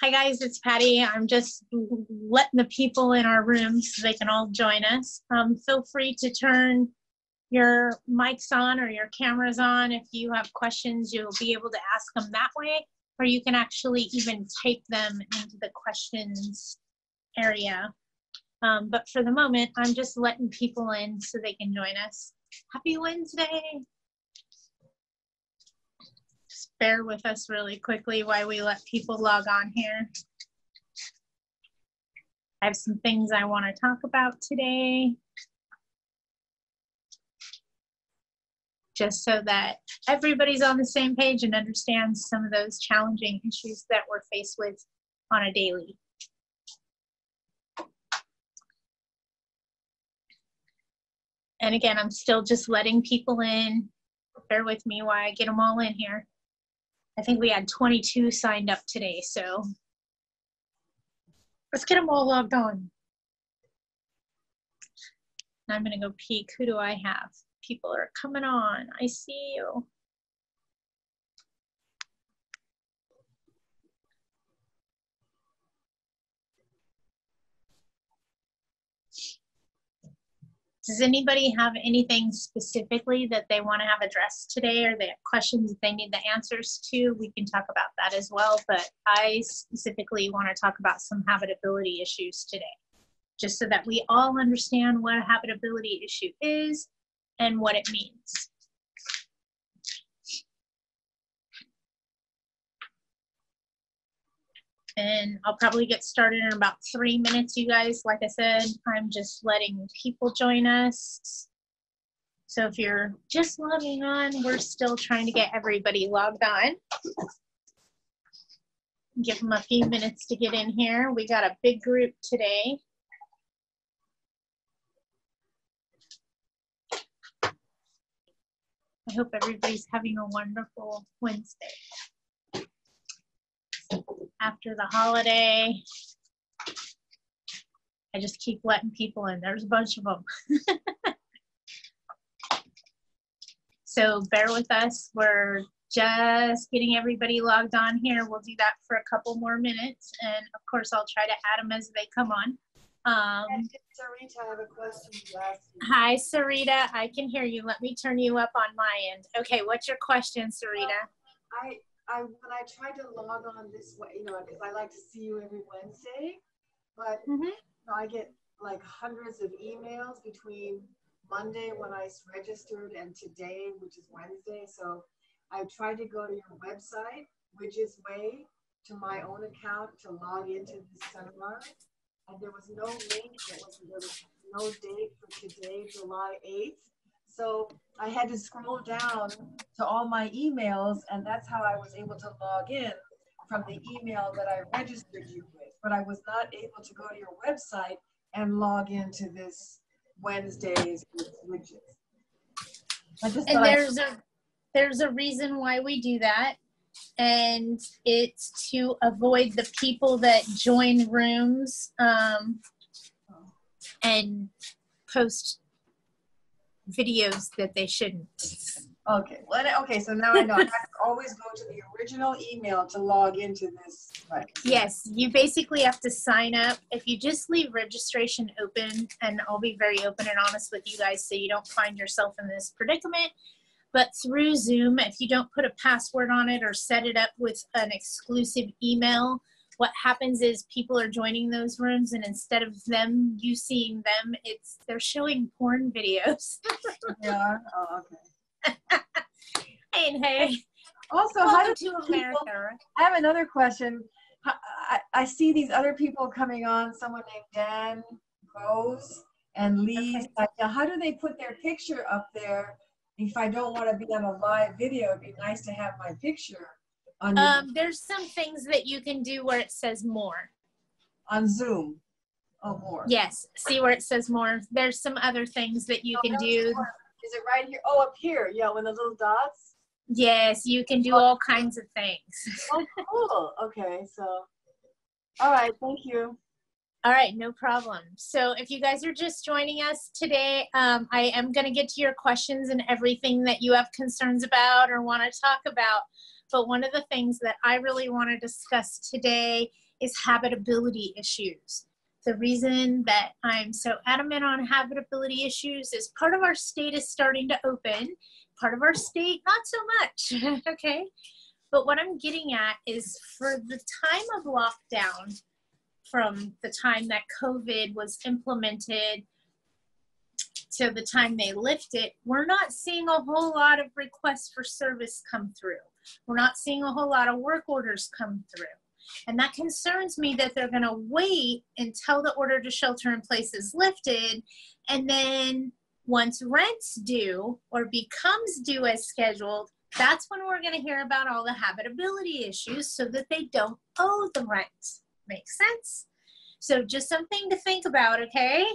Hi guys, it's Patty. I'm just letting the people in our room so they can all join us. Feel free to turn your mics on or your cameras on. If you have questions, you'll be able to ask them that way, or you can actually even type them into the questions area. But for the moment, I'm just letting people in so they can join us. Happy Wednesday. Just bear with us really quickly while we let people log on here. I have some things I want to talk about today, just so that everybody's on the same page and understands some of those challenging issues that we're faced with on a daily. And again, I'm still just letting people in. Bear with me while I get them all in here. I think we had 22 signed up today, so let's get them all logged on. Now I'm gonna go peek, who do I have? People are coming on, I see you. Does anybody have anything specifically that they want to have addressed today, or they have questions that they need the answers to? We can talk about that as well, but I specifically want to talk about some habitability issues today, just so that we all understand what a habitability issue is and what it means. And I'll probably get started in about 3 minutes, you guys. Like I said, I'm just letting people join us. So if you're just logging on, we're still trying to get everybody logged on. Give them a few minutes to get in here. We got a big group today. I hope everybody's having a wonderful Wednesday. After the holiday, I just keep letting people in. There's a bunch of them. So bear with us. We're just getting everybody logged on here. We'll do that for a couple more minutes. And of course, I'll try to add them as they come on. Sarita, I have a question to ask you. Hi, Sarita. I can hear you. Let me turn you up on my end. Okay, what's your question, Sarita? When I try to log on this way, because I like to see you every Wednesday, but I get like hundreds of emails between Monday when I registered and today, which is Wednesday. So I tried to go to your website, Widget's Way, to my own account to log into this seminar, and there was no link. There was no date for today, July 8th. So I had to scroll down to all my emails, and that's how I was able to log in from the email that I registered you with. But I was not able to go to your website and log into this Wednesday's widgets. And there's a reason why we do that, and it's to avoid the people that join rooms and post videos that they shouldn't. Okay. Okay. So now I know I have to always go to the original email to log into this. Right. Yes, you basically have to sign up. If you just leave registration open, and I'll be very open and honest with you guys so you don't find yourself in this predicament, but through Zoom, if you don't put a password on it or set it up with an exclusive email, what happens is people are joining those rooms, and instead of you seeing them, they're showing porn videos. Yeah. Oh, okay. Hey. Also, welcome to America. I have another question. I see these other people coming on. Someone named Dan Rose and Lee. Okay. How do they put their picture up there? If I don't want to be on a live video, it'd be nice to have my picture. There's some things that you can do where it says more. On Zoom. Oh, more. Yes. See where it says more? There's some other things that you can do. Is it right here? Oh, up here. Yeah, with the little dots. Yes, you can do all kinds of things. Oh, cool. Okay, so. All right, thank you. All right, no problem. So if you guys are just joining us today, I am going to get to your questions and everything that you have concerns about or want to talk about. But one of the things that I really want to discuss today is habitability issues. The reason that I'm so adamant on habitability issues is part of our state is starting to open, part of our state, not so much, okay? But what I'm getting at is for the time of lockdown, from the time that COVID was implemented to the time they lift it, we're not seeing a whole lot of requests for service come through. We're not seeing a whole lot of work orders come through. And that concerns me that they're gonna wait until the order to shelter in place is lifted. And then once rent's due or becomes due as scheduled, that's when we're gonna hear about all the habitability issues so that they don't owe the rent. Makes sense? So just something to think about, okay?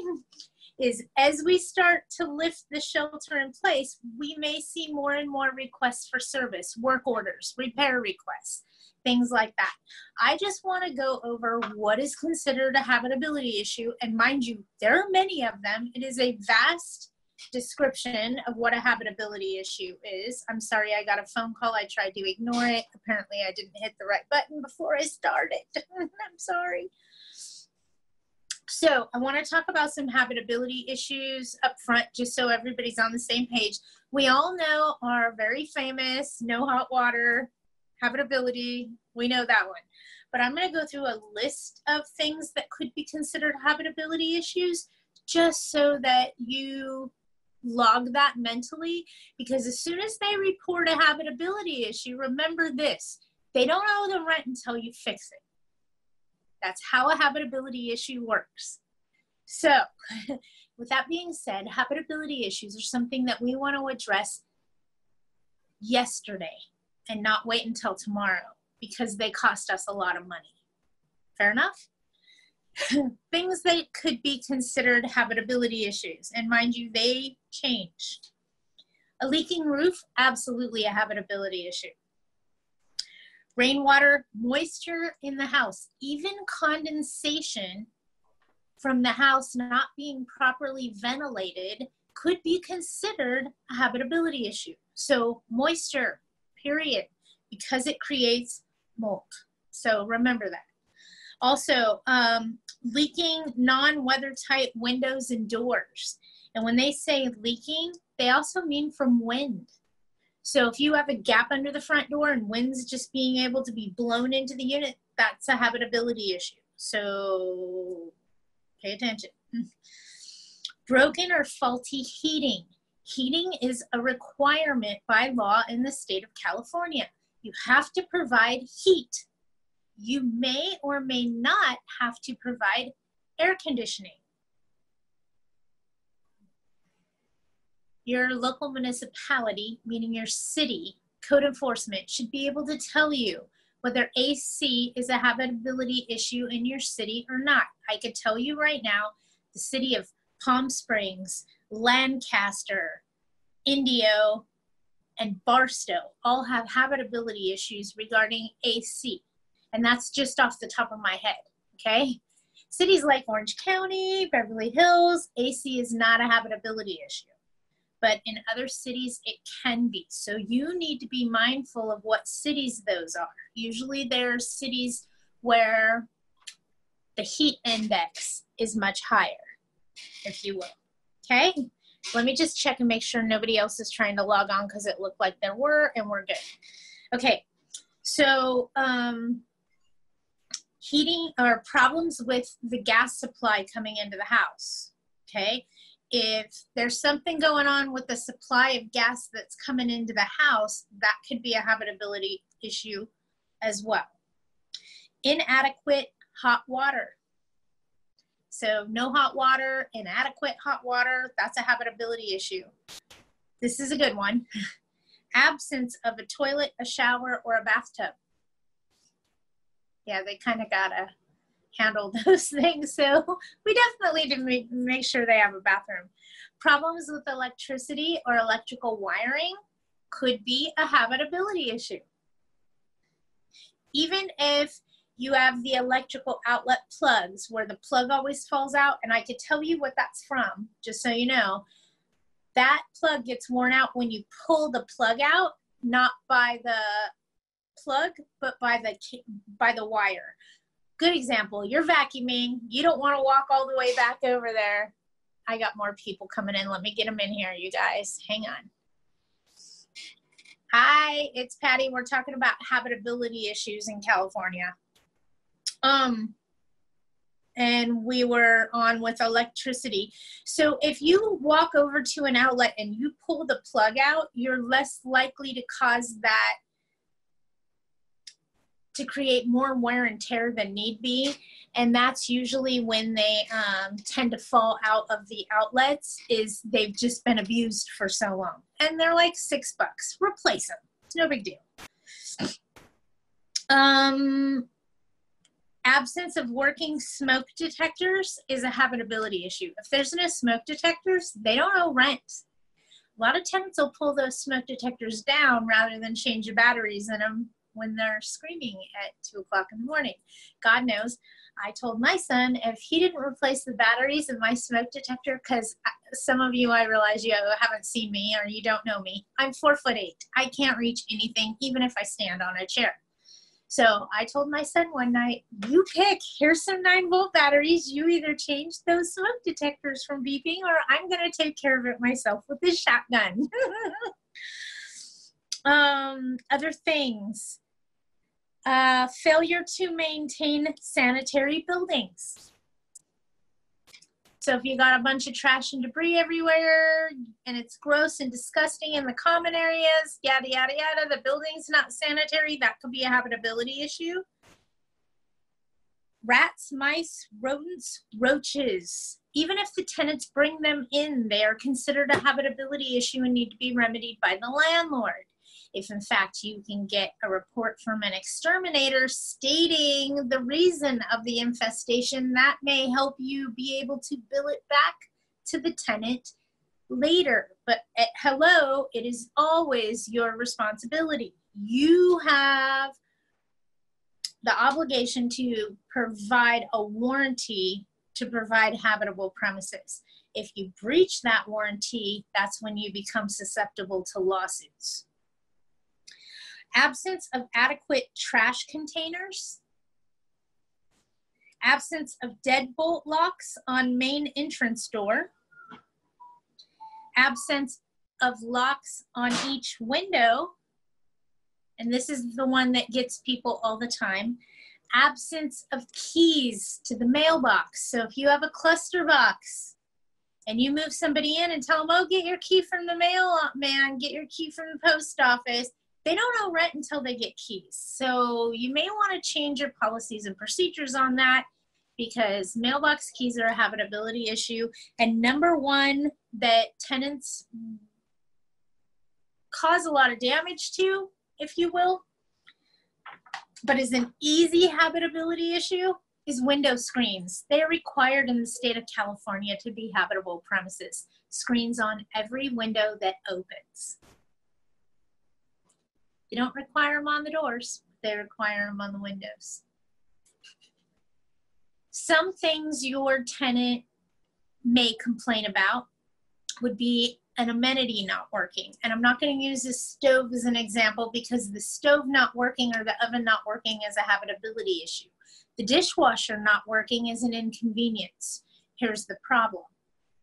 Is as we start to lift the shelter in place, we may see more and more requests for service, work orders, repair requests, things like that. I just want to go over what is considered a habitability issue. And mind you, there are many of them. It is a vast description of what a habitability issue is. I'm sorry, I got a phone call. I tried to ignore it. Apparently, I didn't hit the right button before I started. I'm sorry. So I want to talk about some habitability issues up front, just so everybody's on the same page. We all know our very famous no hot water habitability. We know that one. But I'm going to go through a list of things that could be considered habitability issues, just so that you log that mentally, because as soon as they report a habitability issue, remember this: they don't owe the rent until you fix it. That's how a habitability issue works. So with that being said, habitability issues are something that we want to address yesterday and not wait until tomorrow, because they cost us a lot of money. Fair enough? Things that could be considered habitability issues, and mind you, they change. A leaking roof, absolutely a habitability issue. Rainwater, moisture in the house, even condensation from the house not being properly ventilated could be considered a habitability issue. So moisture, period, because it creates mold. So remember that. Also, leaking non-weather tight windows and doors. And when they say leaking, they also mean from wind. So if you have a gap under the front door and wind's just being able to be blown into the unit, that's a habitability issue. So pay attention. Broken or faulty heating. Heating is a requirement by law in the state of California. You have to provide heat. You may or may not have to provide air conditioning. Your local municipality, meaning your city, code enforcement should be able to tell you whether AC is a habitability issue in your city or not. I could tell you right now, the city of Palm Springs, Lancaster, Indio, and Barstow all have habitability issues regarding AC. And that's just off the top of my head, okay? Cities like Orange County, Beverly Hills, AC is not a habitability issue. But in other cities, it can be. So you need to be mindful of what cities those are. Usually there are cities where the heat index is much higher, if you will, okay? Let me just check and make sure nobody else is trying to log on, because it looked like there were, and we're good. Okay, so heating or problems with the gas supply coming into the house, okay? If there's something going on with the supply of gas that's coming into the house, that could be a habitability issue as well. Inadequate hot water. So no hot water, inadequate hot water, that's a habitability issue. This is a good one. Absence of a toilet, a shower, or a bathtub. Yeah, they kind of gotta handle those things. So we definitely need to make sure they have a bathroom. Problems with electricity or electrical wiring could be a habitability issue. Even if you have the electrical outlet plugs where the plug always falls out, and I could tell you what that's from, just so you know, that plug gets worn out when you pull the plug out, not by the plug, but by the wire. good example. You're vacuuming. You don't want to walk all the way back over there. I got more people coming in. Let me get them in here, you guys. Hang on. Hi, it's Patty. We're talking about habitability issues in California. And we were on with electricity. So if you walk over to an outlet and you pull the plug out, you're less likely to cause that to create more wear and tear than need be. And that's usually when they tend to fall out of the outlets, is they've just been abused for so long. And they're like $6. Replace them. It's no big deal. Absence of working smoke detectors is a habitability issue. If there's no smoke detectors, they don't owe rent. A lot of tenants will pull those smoke detectors down rather than change the batteries in them when they're screaming at 2 o'clock in the morning. God knows, I told my son if he didn't replace the batteries in my smoke detector, because some of you, I realize you haven't seen me or you don't know me. I'm 4'8". I can't reach anything, even if I stand on a chair. So I told my son one night, you pick, here's some 9-volt batteries. You either change those smoke detectors from beeping or I'm going to take care of it myself with this shotgun. Other things, failure to maintain sanitary buildings. So if you got a bunch of trash and debris everywhere and it's gross and disgusting in the common areas, yada, yada, yada, the building's not sanitary, that could be a habitability issue. Rats, mice, rodents, roaches. Even if the tenants bring them in, they are considered a habitability issue and need to be remedied by the landlord. If in fact you can get a report from an exterminator stating the reason of the infestation, that may help you be able to bill it back to the tenant later. But hello, it is always your responsibility. You have the obligation to provide a warranty to provide habitable premises. If you breach that warranty, that's when you become susceptible to lawsuits. Absence of adequate trash containers. Absence of deadbolt locks on main entrance door. Absence of locks on each window. And this is the one that gets people all the time. Absence of keys to the mailbox. So if you have a cluster box and you move somebody in and tell them, oh, get your key from the mail man, get your key from the post office, they don't owe rent until they get keys. So you may want to change your policies and procedures on that, because mailbox keys are a habitability issue. And number one that tenants cause a lot of damage to, if you will, but is an easy habitability issue, is window screens. They are required in the state of California to be habitable premises. Screens on every window that opens. They don't require them on the doors. They require them on the windows. Some things your tenant may complain about would be an amenity not working. And I'm not going to use the stove as an example, because the stove not working or the oven not working is a habitability issue. The dishwasher not working is an inconvenience. Here's the problem.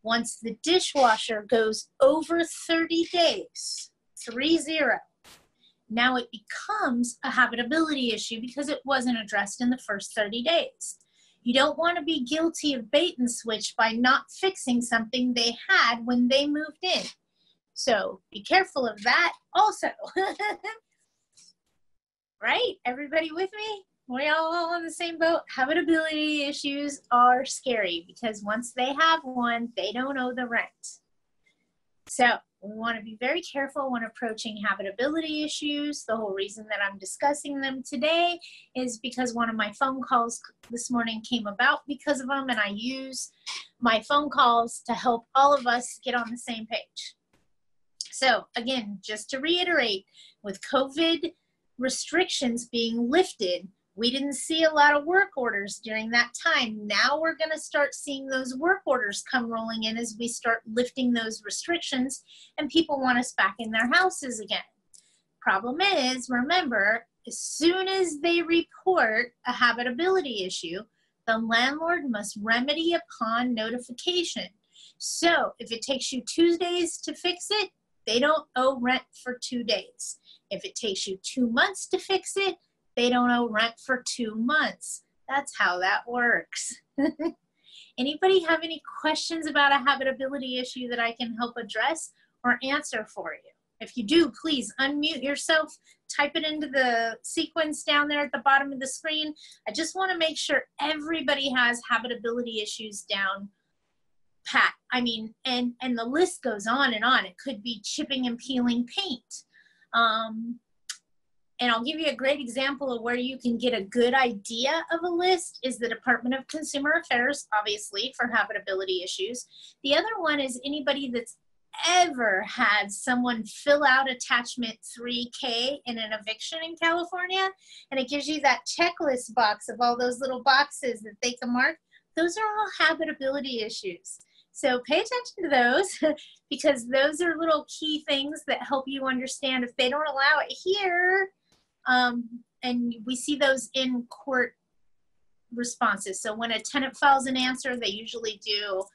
Once the dishwasher goes over 30 days, 30, now it becomes a habitability issue because it wasn't addressed in the first 30 days. You don't want to be guilty of bait and switch by not fixing something they had when they moved in. So be careful of that also. Right? Everybody with me? We're all on the same boat. Habitability issues are scary because once they have one, they don't owe the rent. So we want to be very careful when approaching habitability issues. The whole reason that I'm discussing them today is because one of my phone calls this morning came about because of them, and I use my phone calls to help all of us get on the same page. So again, just to reiterate, with COVID restrictions being lifted, we didn't see a lot of work orders during that time. Now we're going to start seeing those work orders come rolling in as we start lifting those restrictions and people want us back in their houses again. Problem is, remember, as soon as they report a habitability issue, the landlord must remedy upon notification. So if it takes you 2 days to fix it, they don't owe rent for 2 days. If it takes you 2 months to fix it, they don't owe rent for 2 months. That's how that works. Anybody have any questions about a habitability issue that I can help address or answer for you? If you do, please unmute yourself, type it into the sequence down there at the bottom of the screen. I just want to make sure everybody has habitability issues down pat. I mean, and the list goes on and on. It could be chipping and peeling paint. And I'll give you a great example of where you can get a good idea of a list is the Department of Consumer Affairs, obviously, for habitability issues. The other one is anybody that's ever had someone fill out attachment 3K in an eviction in California, and it gives you that checklist box of all those little boxes that they can mark. Those are all habitability issues. So pay attention to those because those are little key things that help you understand if they don't allow it here. And we see those in court responses. So when a tenant files an answer, they usually do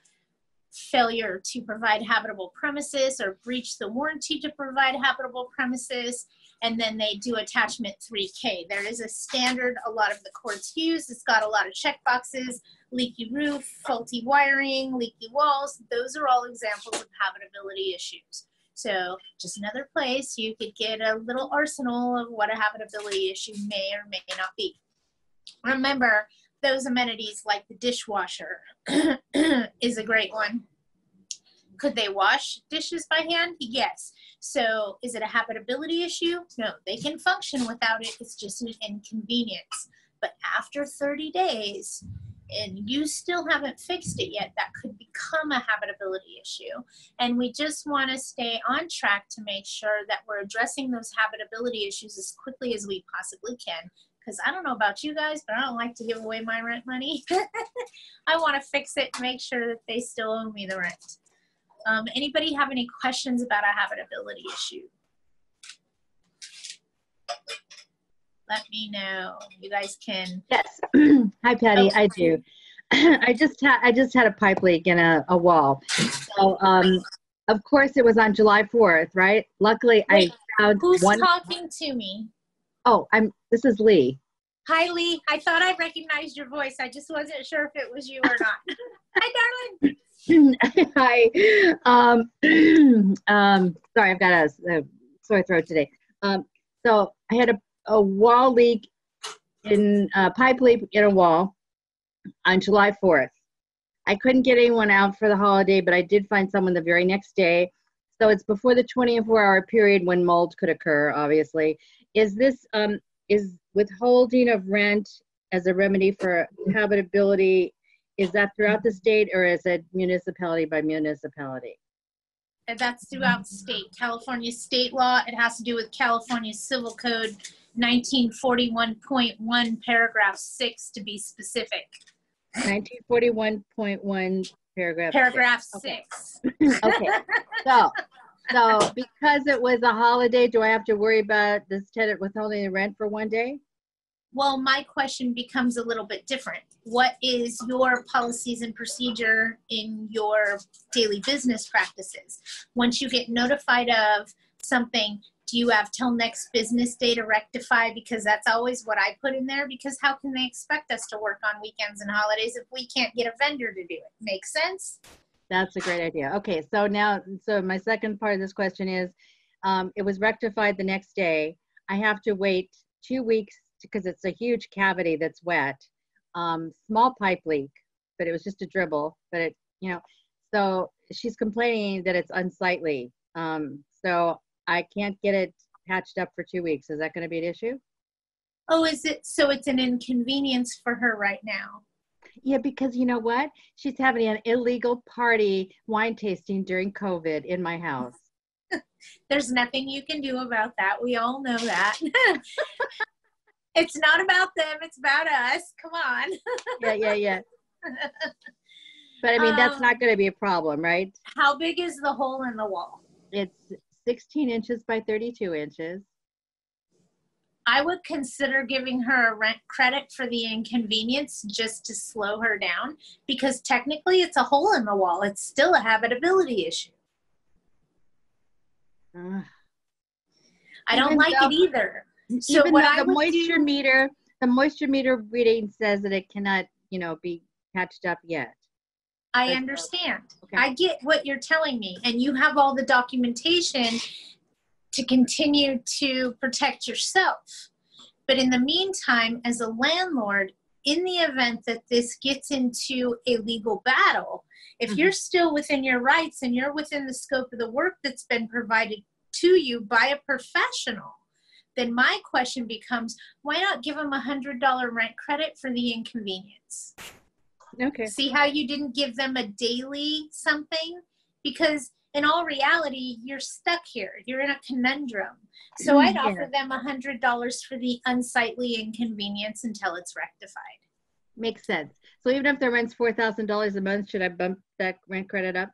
failure to provide habitable premises or breach the warranty to provide habitable premises, and then they do attachment 3K. There is a standard a lot of the courts use. It's got a lot of check boxes, leaky roof, faulty wiring, leaky walls. Those are all examples of habitability issues. So just another place you could get a little arsenal of what a habitability issue may or may not be. Remember, those amenities like the dishwasher is a great one. Could they wash dishes by hand? Yes. So is it a habitability issue? No, they can function without it. It's just an inconvenience. But after 30 days, and you still haven't fixed it yet, that could become a habitability issue. And we just want to stay on track to make sure that we're addressing those habitability issues as quickly as we possibly can. Because I don't know about you guys, but I don't like to give away my rent money. I want to fix it and make sure that they still owe me the rent. Anybody have any questions about a habitability issue? Let me know. You guys can. Yes. Hi, Patty. I do. I just had a pipe leak in a wall. So, of course, it was on July 4th, right? Luckily, wait, I found who's one. talking to me? Oh, this is Lee. Hi, Lee. I thought I recognized your voice. I just wasn't sure if it was you or not. Hi, darling. Hi. Sorry, I've got a sore throat today. So I had a wall leak in a pipe leak in a wall on July 4th. I couldn't get anyone out for the holiday, but I did find someone the very next day. So it's before the 24-hour period when mold could occur, obviously. Is this, is withholding of rent as a remedy for habitability, is that throughout the state or is it municipality by municipality? And that's throughout the state. California state law, it has to do with California Civil Code 1941.1 paragraph 6 to be specific. 1941.1 paragraph 6. Okay. Okay. So because it was a holiday, do I have to worry about this tenant withholding the rent for 1 day? Well, my question becomes a little bit different. What is your policies and procedure in your daily business practices? Once you get notified of something, do you have till next business day to rectify? Because that's always what I put in there, because how can they expect us to work on weekends and holidays if we can't get a vendor to do it? Make sense? That's a great idea. Okay, so my second part of this question is, it was rectified the next day. I have to wait 2 weeks because it's a huge cavity that's wet. Small pipe leak, but it was just a dribble. But it, so she's complaining that it's unsightly. So I can't get it patched up for 2 weeks. Is that going to be an issue? Oh, is it? So it's an inconvenience for her right now. Yeah, because you know what? She's having an illegal party wine tasting during COVID in my house. There's nothing you can do about that. We all know that. It's not about them. It's about us. Come on. Yeah. But I mean, that's not going to be a problem, right? How big is the hole in the wall? It's 16 inches by 32 inches. I would consider giving her a rent credit for the inconvenience just to slow her down, because technically it's a hole in the wall. It's still a habitability issue. I don't like it either. So even what though I the would moisture meter reading says that it cannot, be patched up yet. I understand. Okay. I get what you're telling me, and you have all the documentation to continue to protect yourself. But in the meantime, as a landlord, in the event that this gets into a legal battle, if you're still within your rights and you're within the scope of the work that's been provided to you by a professional, then my question becomes, why not give them $100 rent credit for the inconvenience? Okay. See how you didn't give them a daily something? Because in all reality, you're stuck here. You're in a conundrum. So I'd offer them $100 for the unsightly inconvenience until it's rectified. Makes sense. So even if the rent's $4,000 a month, should I bump that rent credit up?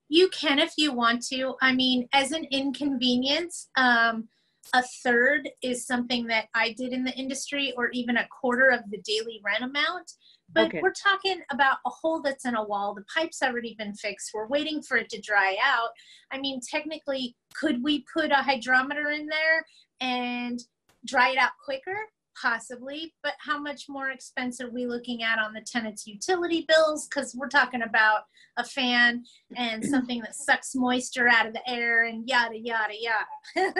You can if you want to. I mean, as an inconvenience, a third is something that I did in the industry, or even a quarter of the daily rent amount. But we're talking about a hole that's in a wall. The pipe's already been fixed. We're waiting for it to dry out. I mean, technically, could we put a hydrometer in there and dry it out quicker? Possibly. But how much more expense are we looking at on the tenant's utility bills? Because we're talking about a fan and something that sucks moisture out of the air and yada, yada, yada.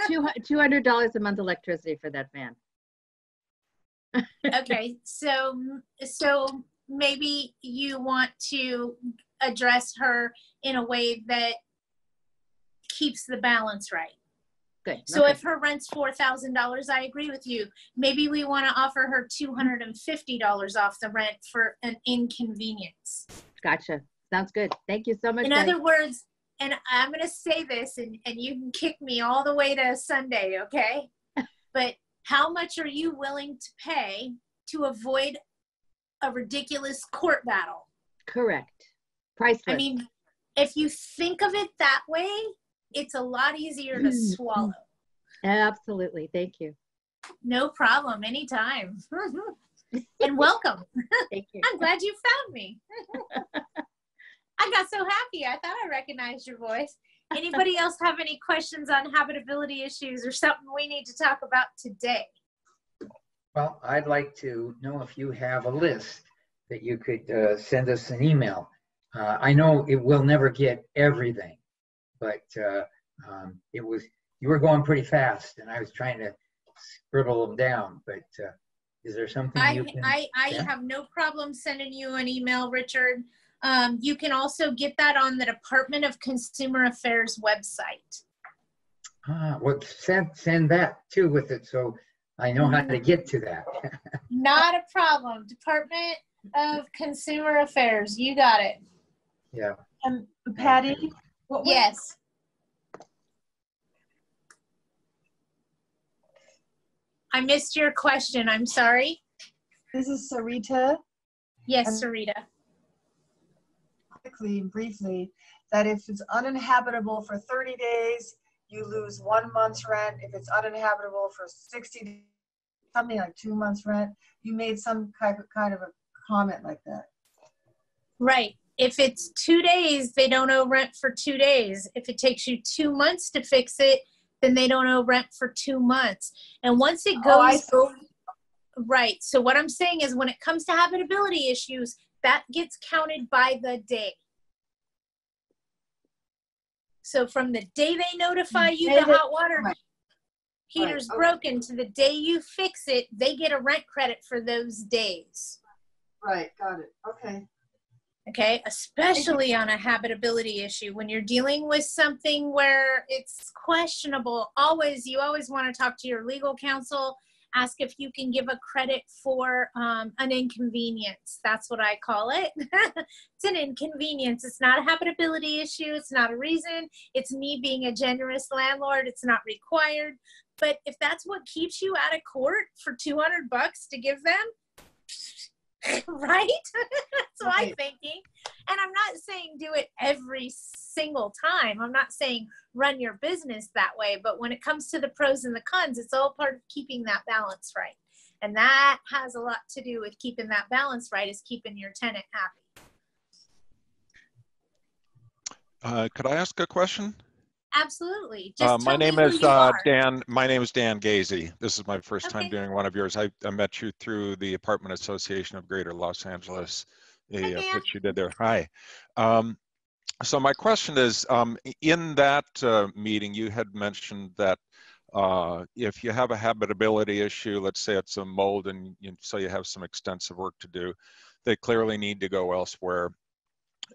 $200 a month electricity for that fan. Okay, so maybe you want to address her in a way that keeps the balance right. Good. So if her rent's $4,000, I agree with you. Maybe we want to offer her $250 off the rent for an inconvenience. Gotcha. Sounds good. Thank you so much. In other words, and I'm going to say this, and you can kick me all the way to Sunday, okay? But how much are you willing to pay to avoid a ridiculous court battle? Correct. Priceless. I mean, if you think of it that way, it's a lot easier to swallow. Absolutely. Thank you. No problem. Anytime. And welcome. Thank you. I'm glad you found me. I got so happy. I thought I recognized your voice. Anybody else have any questions on habitability issues or something we need to talk about today? Well, I'd like to know if you have a list that you could send us an email. I know it will never get everything, but you were going pretty fast, and I was trying to scribble them down. But is there something you can? I have no problem sending you an email, Richard. You can also get that on the Department of Consumer Affairs website. Well, send that too with it, so I know how to get to that. Not a problem. Department of Consumer Affairs. You got it. Yeah. Patty? Yes. I missed your question. I'm sorry. This is Sarita. Yes, Sarita. Briefly, that if it's uninhabitable for 30 days, you lose 1 month's rent. If it's uninhabitable for 60 days, something like 2 months' rent. You made some kind of a comment like that. Right. If it's 2 days, they don't owe rent for 2 days. If it takes you 2 months to fix it, then they don't owe rent for 2 months. And once it goes over, right. So what I'm saying is when it comes to habitability issues, that gets counted by the day. So from the day they notify you the hot water heater's broken to the day you fix it, they get a rent credit for those days. Right, got it. Okay. Okay, especially on a habitability issue. When you're dealing with something where it's questionable, you always want to talk to your legal counsel, ask if you can give a credit for an inconvenience. That's what I call it. It's an inconvenience. It's not a habitability issue. It's not a reason. It's me being a generous landlord. It's not required. But if that's what keeps you out of court for $200 to give them, right? That's what I'm thinking. And I'm not saying do it every single time. I'm not saying run your business that way, but when it comes to the pros and the cons, it's all part of keeping that balance right. And that has a lot to do with keeping that balance right, is keeping your tenant happy. Could I ask a question? Absolutely. Just my tell name me who is you are. Dan. My name is Dan Gazy. This is my first time Okay. doing one of yours. I met you through the Apartment Association of Greater Los Angeles, the Hi, pitch you did there. Hi. So my question is, in that meeting, you had mentioned that if you have a habitability issue, let's say it's a mold, and so you have some extensive work to do, they clearly need to go elsewhere.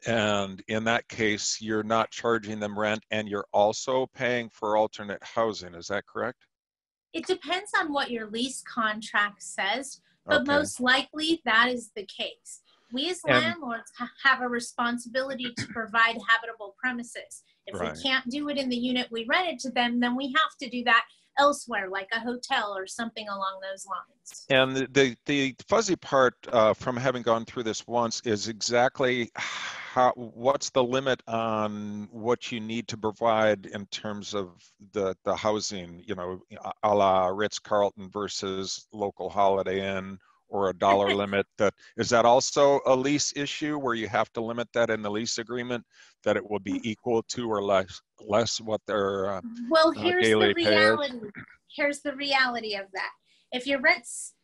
And in that case, you're not charging them rent, and you're also paying for alternate housing. Is that correct? It depends on what your lease contract says, but Okay. most likely that is the case. We as landlords have a responsibility to provide habitable premises. If Right. we can't do it in the unit we rented to them, then we have to do that elsewhere, like a hotel or something along those lines. And the fuzzy part from having gone through this once is exactly what's the limit on what you need to provide in terms of the housing, you know, a la Ritz-Carlton versus local Holiday Inn, or a dollar limit. Is that also a lease issue where you have to limit that in the lease agreement, that it will be equal to or less what their well, here's daily the pay reality. is? Here's the reality of that. If your rent's,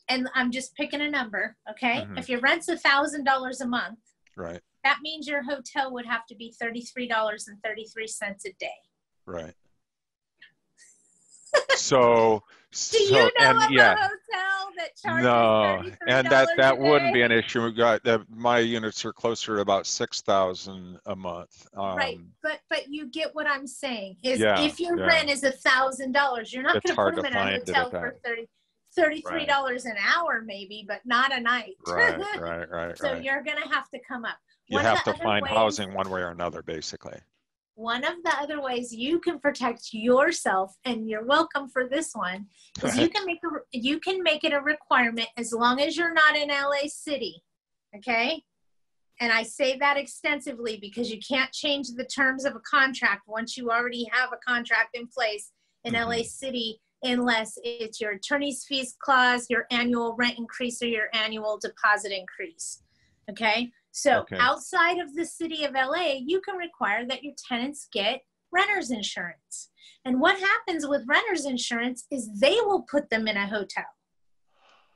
and I'm just picking a number, okay? Mm-hmm. If your rent's $1,000 a month, right, that means your hotel would have to be $33.33 a day. right. So Do you know and of yeah, a hotel that charges no, $33 and a that wouldn't be day? an issue. We got my units are closer to about 6,000 a month. Right, but you get what I'm saying. Is Yeah, if your yeah. rent is $1,000, you're not It's going to put hard them to in a find it hotel at that. for $33 an hour, maybe, but not a night. Right. So you're going to have to come up. You have to find housing one way or another, basically. One of the other ways you can protect yourself, and you're welcome for this one, is you can make it a requirement as long as you're not in LA City, okay? And I say that extensively because you can't change the terms of a contract once you already have a contract in place in LA City, unless it's your attorney's fees clause, your annual rent increase, or your annual deposit increase, okay? So outside of the city of LA, you can require that your tenants get renter's insurance. And what happens with renter's insurance is they will put them in a hotel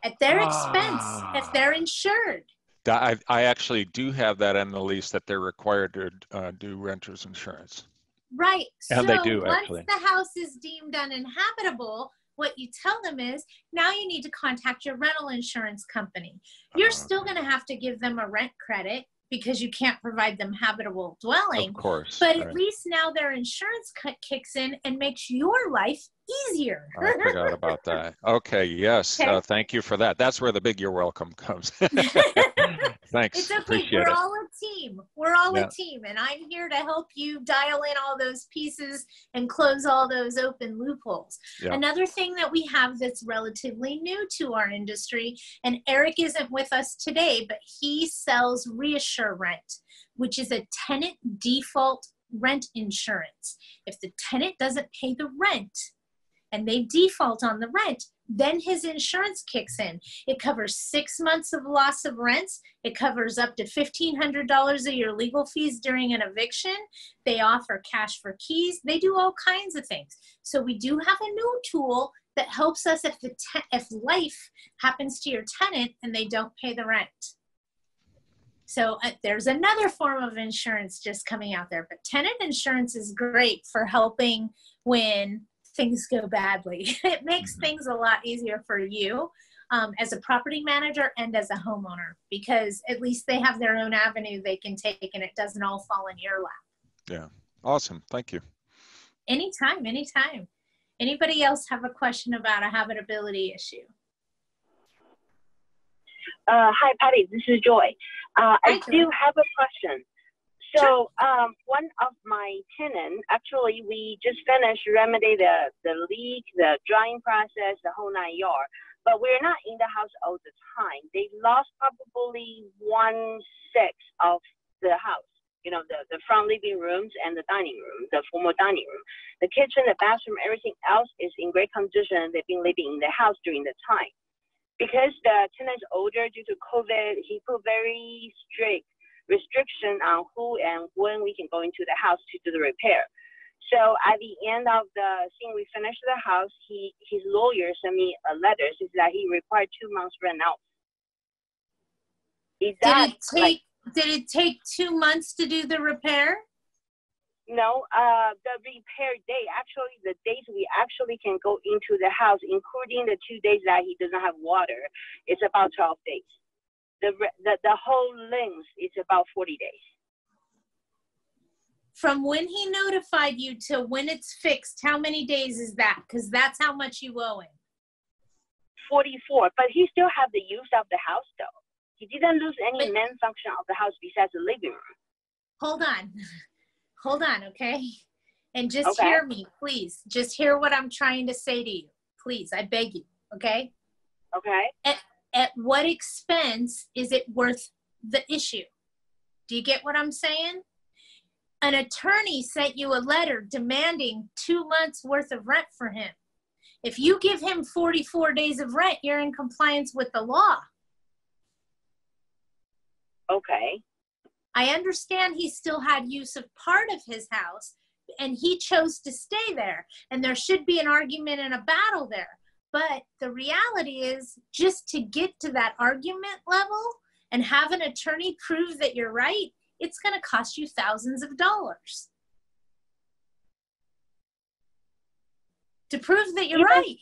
at their expense if they're insured. I actually do have that in the lease, that they're required to do renter's insurance. Right. And so they do, once actually. the house is deemed uninhabitable, what you tell them is, now you need to contact your rental insurance company. You're still going to have to give them a rent credit because you can't provide them habitable dwelling. Of course. But at least now their insurance kicks in and makes your life easier. I forgot about that. Okay, yes. Okay. Thank you for that. That's where the big you're welcome comes. Thanks. It's okay. Appreciate We're it. all a team. We're all a team. And I'm here to help you dial in all those pieces and close all those open loopholes. Yeah. Another thing that we have that's relatively new to our industry, and Eric isn't with us today, but he sells Reassure Rent, which is a tenant default rent insurance. If the tenant doesn't pay the rent and they default on the rent, then his insurance kicks in. It covers 6 months of loss of rents. It covers up to $1,500 of your legal fees during an eviction. They offer cash for keys. They do all kinds of things. So we do have a new tool that helps us if life happens to your tenant and they don't pay the rent. So there's another form of insurance just coming out there. But tenant insurance is great for helping when things go badly. It makes things a lot easier for you as a property manager and as a homeowner, because at least they have their own avenue they can take and it doesn't all fall in your lap. Yeah. Awesome. Thank you. Anytime, anytime. Anybody else have a question about a habitability issue? Hi, Patty. This is Joy. I do have a question. So one of my tenants, actually, we just finished remedy the leak, the drying process, the whole 9 yards. But we're not in the house all the time. They lost probably 1/6 of the house. you know, the front living rooms and the dining room, the formal dining room. The kitchen, the bathroom, everything else is in great condition. They've been living in the house during the time. Because the tenant's older due to COVID, he put very strict restriction on who and when we can go into the house to do the repair. So at the end of the thing, we finished the house. His lawyer sent me a letter says that he required 2 months rent out. Is that did it take 2 months to do the repair? No, the repair day, actually the days we actually can go into the house, including the 2 days that he doesn't have water, it's about 12 days. The whole length is about 40 days. From when he notified you to when it's fixed, how many days is that? Because that's how much you owe him. 44, but he still have the use of the house though. He didn't lose any main function of the house besides the living room. Hold on. Hold on, okay? And just hear me, please. Just hear what I'm trying to say to you. Please, I beg you, okay? Okay. At what expense is it worth the issue? Do you get what I'm saying? An attorney sent you a letter demanding 2 months worth of rent for him. If you give him 44 days of rent, you're in compliance with the law. Okay. I understand he still had use of part of his house and he chose to stay there. And there should be an argument and a battle there. But the reality is, just to get to that argument level and have an attorney prove that you're right, it's going to cost you thousands of dollars. To prove that you're right.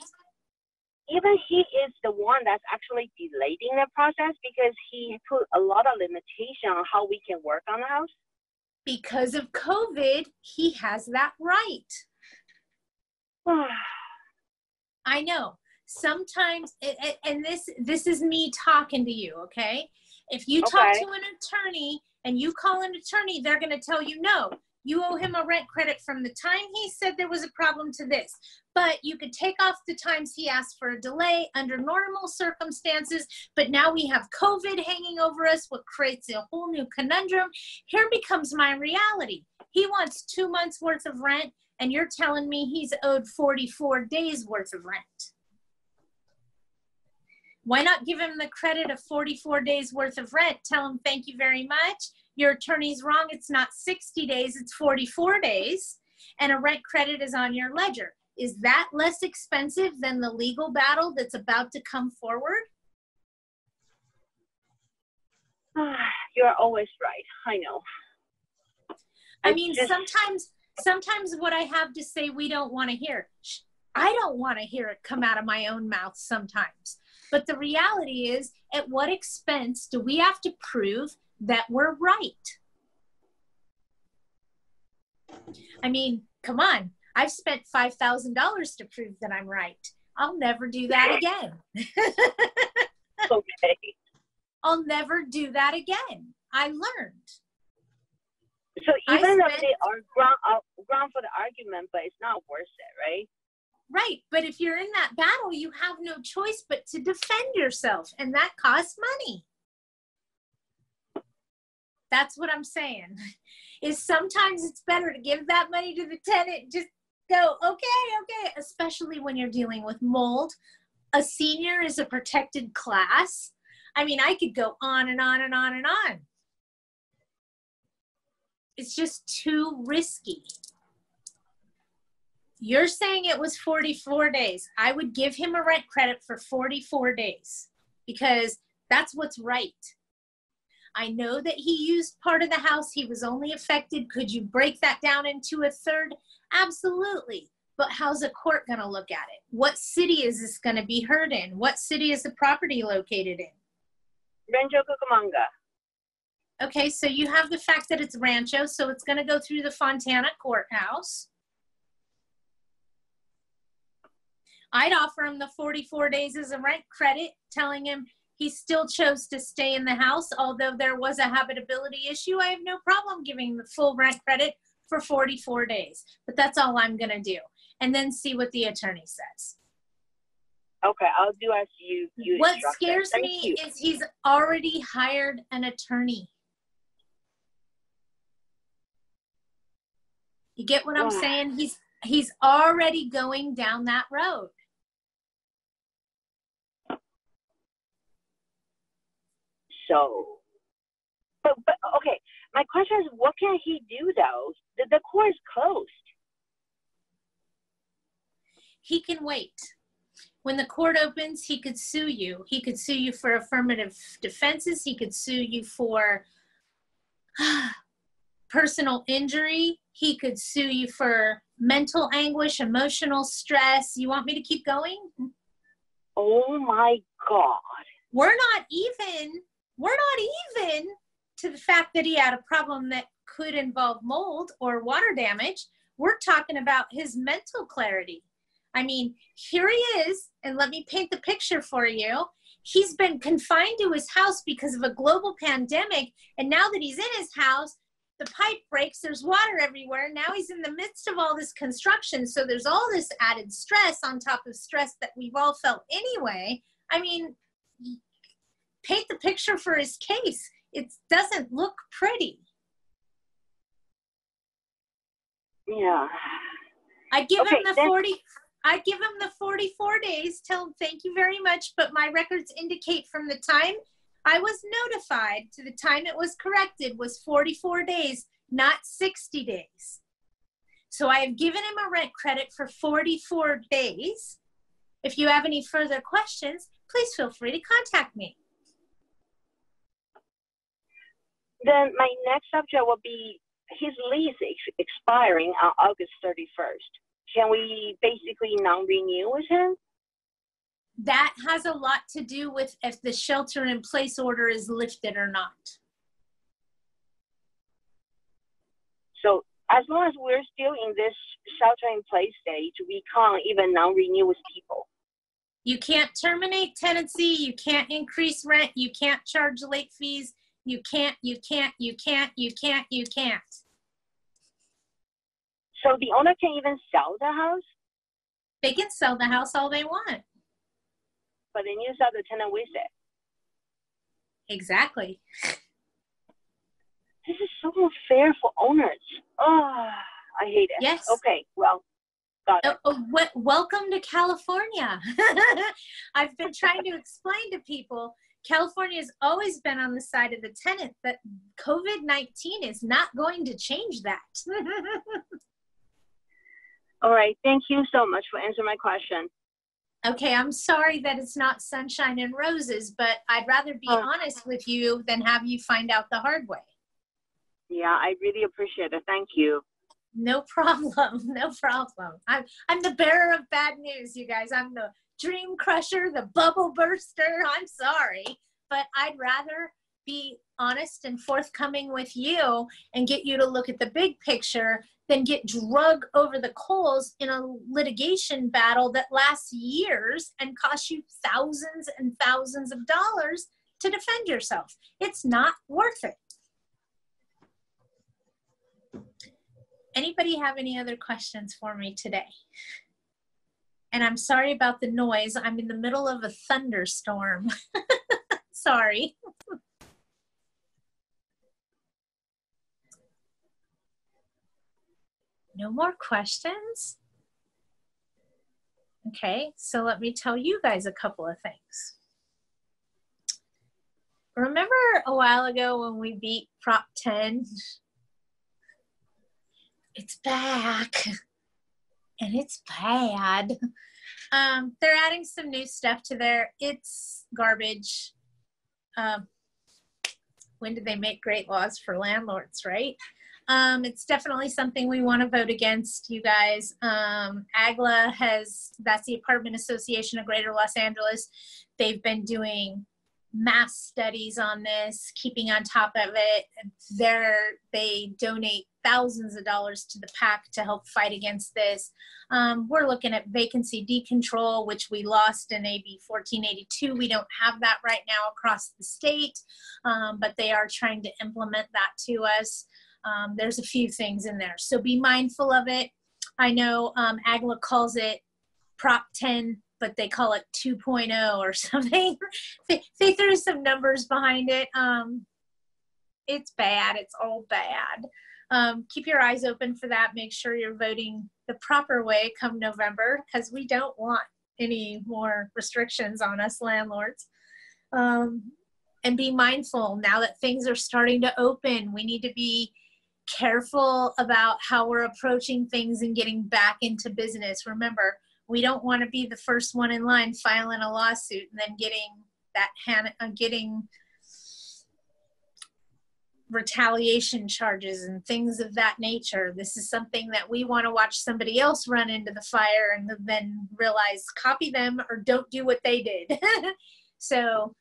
Even he is the one that's actually delaying the process because he put a lot of limitation on how we can work on the house. Because of COVID, he has that right. I know. Sometimes, and this is me talking to you, okay? If you talk to an attorney and you call an attorney, they're going to tell you, no, you owe him a rent credit from the time he said there was a problem to this. But you could take off the times he asked for a delay under normal circumstances. But now we have COVID hanging over us, what creates a whole new conundrum. Here becomes my reality. He wants 2 months worth of rent, and you're telling me he's owed 44 days worth of rent. Why not give him the credit of 44 days worth of rent? Tell him, thank you very much. Your attorney's wrong. It's not 60 days, it's 44 days. And a rent credit is on your ledger. Is that less expensive than the legal battle that's about to come forward? You're always right. I know. I mean, sometimes what I have to say, we don't want to hear. I don't want to hear it come out of my own mouth sometimes. But the reality is, at what expense do we have to prove that we're right? I mean, come on. I've spent $5,000 to prove that I'm right. I'll never do that again. Okay. I'll never do that again. I learned. So even though they are ground for the argument, but it's not worth it, right? Right, but if you're in that battle, you have no choice but to defend yourself, and that costs money. That's what I'm saying. Is sometimes it's better to give that money to the tenant, just go, okay, especially when you're dealing with mold. A senior is a protected class. I mean, I could go on and on and on and on. It's just too risky. You're saying it was 44 days. I would give him a rent credit for 44 days because that's what's right. I know that he used part of the house. He was only affected. Could you break that down into a third? Absolutely. But how's a court going to look at it? What city is this going to be heard in? What city is the property located in? Rancho Cucamonga. Okay, so you have the fact that it's Rancho, so it's going to go through the Fontana courthouse. I'd offer him the 44 days as a rent credit, telling him he still chose to stay in the house. Although there was a habitability issue, I have no problem giving the full rent credit for 44 days. But that's all I'm going to do. And then see what the attorney says. Okay, I'll do as you What scares me is he's already hired an attorney. You get what I'm saying? He's already going down that road. So, but okay. My question is, what can he do though? The court is closed. He can wait. When the court opens, he could sue you. He could sue you for affirmative defenses. He could sue you for personal injury. He could sue you for mental anguish, emotional stress. You want me to keep going? Oh my God. We're not even to the fact that he had a problem that could involve mold or water damage. We're talking about his mental clarity. I mean, here he is, and let me paint the picture for you. He's been confined to his house because of a global pandemic, and now that he's in his house, the pipe breaks, there's water everywhere. Now he's in the midst of all this construction, so there's all this added stress on top of stress that we've all felt anyway. I mean, paint the picture for his case. It doesn't look pretty. Yeah. I'd give him the 44 days, tell him thank you very much, but my records indicate from the time I was notified to the time it was corrected was 44 days, not 60 days. So I have given him a rent credit for 44 days. If you have any further questions, please feel free to contact me. Then my next subject will be his lease expiring on August 31st. Can we basically non-renew with him? That has a lot to do with if the shelter-in-place order is lifted or not. So as long as we're still in this shelter-in-place stage, we can't even non-renew with people. You can't terminate tenancy. You can't increase rent. You can't charge late fees. You can't. So the owner can even sell the house? They can sell the house all they want. But then you sell the tenant with it. Exactly. This is so unfair for owners. Oh, I hate it. Yes. Okay, well, got it. Welcome to California. I've been trying to explain to people, California has always been on the side of the tenant, but COVID-19 is not going to change that. All right, thank you so much for answering my question. Okay, I'm sorry that it's not sunshine and roses, but I'd rather be honest with you than have you find out the hard way. Yeah, I really appreciate it. Thank you. No problem. No problem. I'm the bearer of bad news, you guys. I'm the dream crusher, the bubble burster. I'm sorry, but I'd rather be honest and forthcoming with you and get you to look at the big picture than get drug over the coals in a litigation battle that lasts years and costs you thousands and thousands of dollars to defend yourself. It's not worth it. Anybody have any other questions for me today? And I'm sorry about the noise. I'm in the middle of a thunderstorm. Sorry. No more questions? Okay, so let me tell you guys a couple of things. Remember a while ago when we beat Prop 10? It's back, and it's bad. They're adding some new stuff to there. It's garbage. When did they make great laws for landlords, right? It's definitely something we want to vote against, you guys. AGLA that's the Apartment Association of Greater Los Angeles. They've been doing mass studies on this, keeping on top of it. They donate thousands of dollars to the PAC to help fight against this. We're looking at vacancy decontrol, which we lost in AB 1482. We don't have that right now across the state, but they are trying to implement that to us. There's a few things in there, so be mindful of it. I know AGLA calls it Prop 10, but they call it 2.0 or something. They threw some numbers behind it. It's bad. It's all bad. keep your eyes open for that. Make sure you're voting the proper way come November, because we don't want any more restrictions on us landlords. And be mindful now that things are starting to open. We need to be careful about how we're approaching things and getting back into business. Remember, we don't want to be the first one in line filing a lawsuit and then getting retaliation charges and things of that nature. This is something that we want to watch somebody else run into the fire and then realize, copy them or don't do what they did. So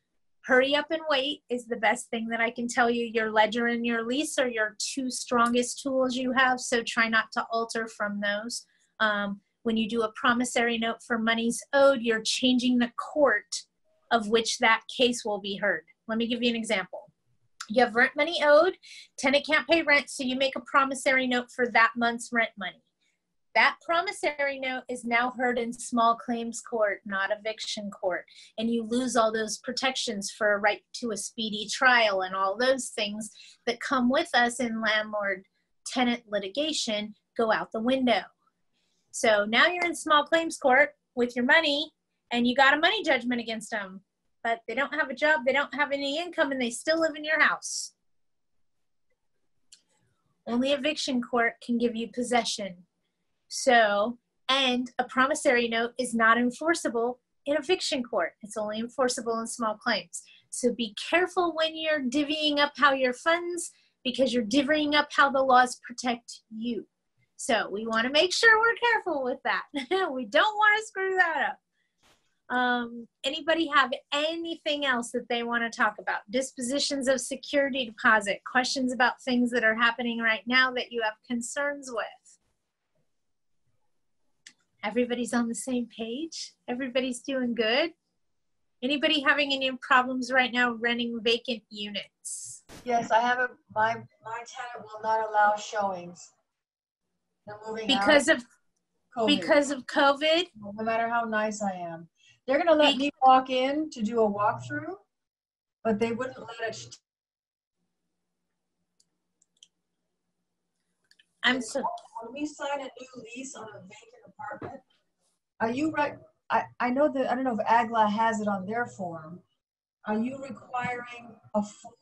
hurry up and wait is the best thing that I can tell you. Your ledger and your lease are your two strongest tools you have, so try not to alter from those. When you do a promissory note for monies owed, you're changing the court of which that case will be heard. Let me give you an example. You have rent money owed, tenant can't pay rent, so you make a promissory note for that month's rent money. That promissory note is now heard in small claims court, not eviction court. And you lose all those protections for a right to a speedy trial and all those things that come with us in landlord-tenant litigation go out the window. So now you're in small claims court with your money and you got a money judgment against them, but they don't have a job, they don't have any income, and they still live in your house. Only eviction court can give you possession. So, and a promissory note is not enforceable in eviction court. It's only enforceable in small claims. So be careful when you're divvying up how your funds, because you're divvying up how the laws protect you. So we want to make sure we're careful with that. We don't want to screw that up. Anybody have anything else that they want to talk about? Dispositions of security deposit, questions about things that are happening right now that you have concerns with? Everybody's on the same page? Everybody's doing good? Anybody having any problems right now renting vacant units? Yes, I have my tenant will not allow showings. They're moving because out. of COVID. Because of COVID? No matter how nice I am. They're gonna let me walk in to do a walkthrough, but they wouldn't let it. When we sign a new lease on a vacant apartment, are you right? I know that, I don't know if AGLA has it on their form. Are you requiring a form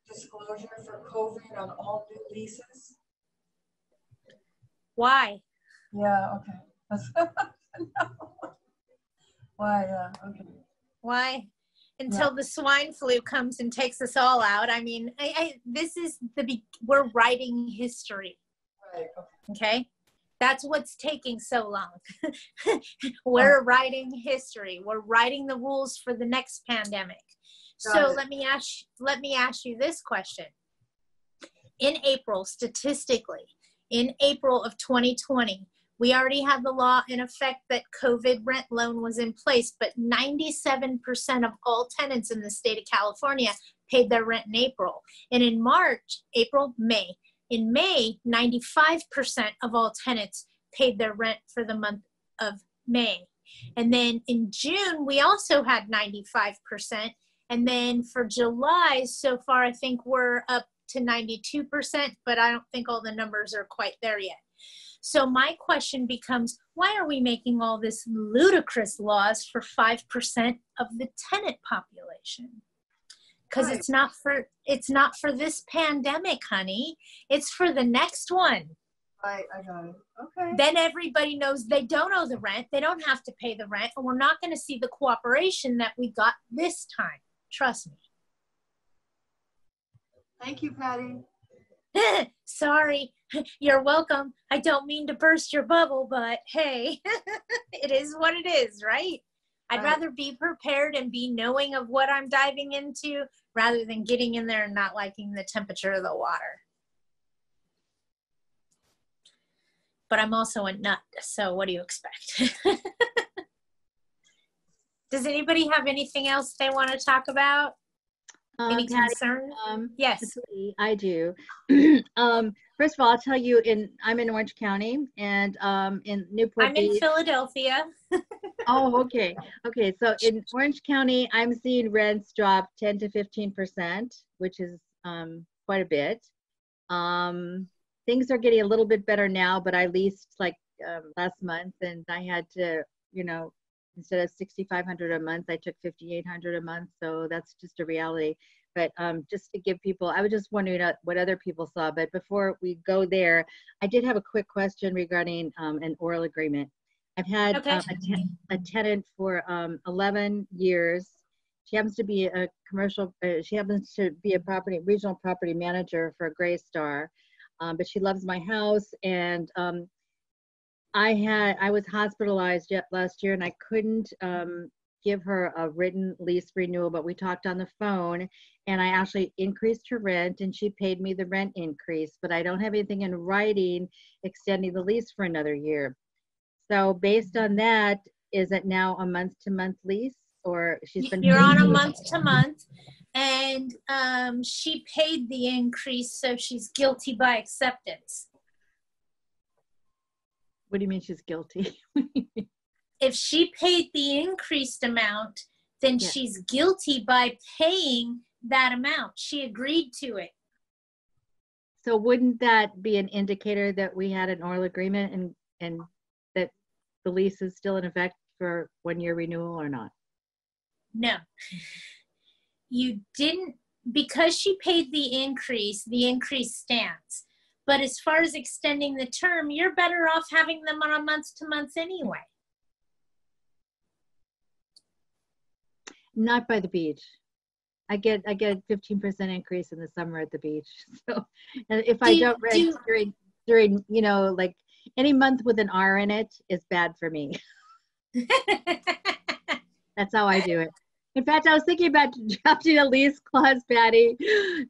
disclosure for COVID on all new leases? Why? Yeah, okay. Why, yeah, okay. Why? Until the swine flu comes and takes us all out. I mean, this is we're writing history. Right, okay. That's what's taking so long. We're writing history. We're writing the rules for the next pandemic. So let me ask you this question. In April, statistically, in April of 2020, we already had the law in effect that COVID rent loan was in place, but 97% of all tenants in the state of California paid their rent in April. And in March, April, May, in May, 95% of all tenants paid their rent for the month of May. And then in June, we also had 95%. And then for July, so far, I think we're up to 92%, but I don't think all the numbers are quite there yet. So my question becomes, why are we making all this ludicrous laws for 5% of the tenant population? Because it's not for this pandemic, honey. It's for the next one. Right, I got it. Okay. Then everybody knows they don't owe the rent. They don't have to pay the rent, and we're not going to see the cooperation that we got this time. Trust me. Thank you, Patty. Sorry. You're welcome. I don't mean to burst your bubble, but hey, it is what it is, right? I'd rather be prepared and be knowing of what I'm diving into rather than getting in there and not liking the temperature of the water. But I'm also a nut, so what do you expect? Does anybody have anything else they want to talk about? Any concern? Yes. I do. First of all, I'll tell you, I'm in Orange County, and in Newport Beach. I'm in Philadelphia. Oh, okay. Okay, so in Orange County, I'm seeing rents drop 10 to 15%, which is quite a bit. things are getting a little bit better now, but I leased like last month, and I had to, you know, instead of $6,500 a month, I took $5,800 a month. So that's just a reality. But just to give people, I was just wondering what other people saw. But before we go there, I did have a quick question regarding an oral agreement. I've had a tenant for 11 years. She happens to be a commercial, she happens to be a regional property manager for Graystar, but she loves my house. And I was hospitalized last year, and I couldn't give her a written lease renewal, but we talked on the phone, and I actually increased her rent, and she paid me the rent increase, but I don't have anything in writing extending the lease for another year. So based on that, is it now a month-to-month lease, or she's been? You're on a month-to-month, and she paid the increase, so she's guilty by acceptance. What do you mean she's guilty? If she paid the increased amount, then she's guilty by paying that amount. She agreed to it. So wouldn't that be an indicator that we had an oral agreement and that the lease is still in effect for 1-year renewal or not? No. You didn't, because she paid the increase stands. But as far as extending the term, you're better off having them on a month-to-month anyway. Not by the beach. I get a 15% increase in the summer at the beach. So, and if I don't rent during, you know, like any month with an R in it is bad for me. That's how I do it. In fact, I was thinking about drafting a lease clause, Patty,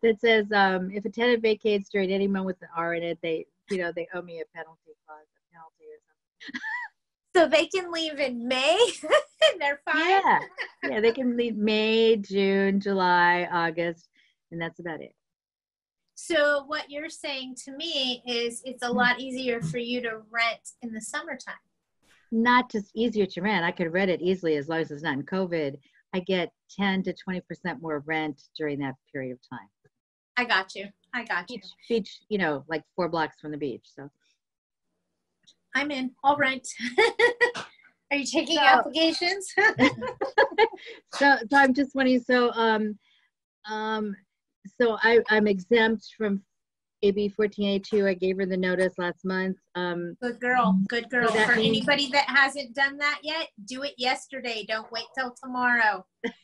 that says if a tenant vacates during any month with an R in it, they owe me a penalty clause, a penalty or something. So they can leave in May and they're fine? Yeah, they can leave May, June, July, August, and that's about it. So what you're saying to me is it's a lot easier for you to rent in the summertime. Not just easier to rent. I could rent it easily as long as it's not in COVID. I get 10 to 20% more rent during that period of time. I got you. Beach, you know, like 4 blocks from the beach. So I'm in. I'll rent. Are you taking applications? so I'm just wondering. So I'm exempt from AB 1482. I gave her the notice last month. Good girl. Good girl. So for anybody that hasn't done that yet, do it yesterday. Don't wait till tomorrow. The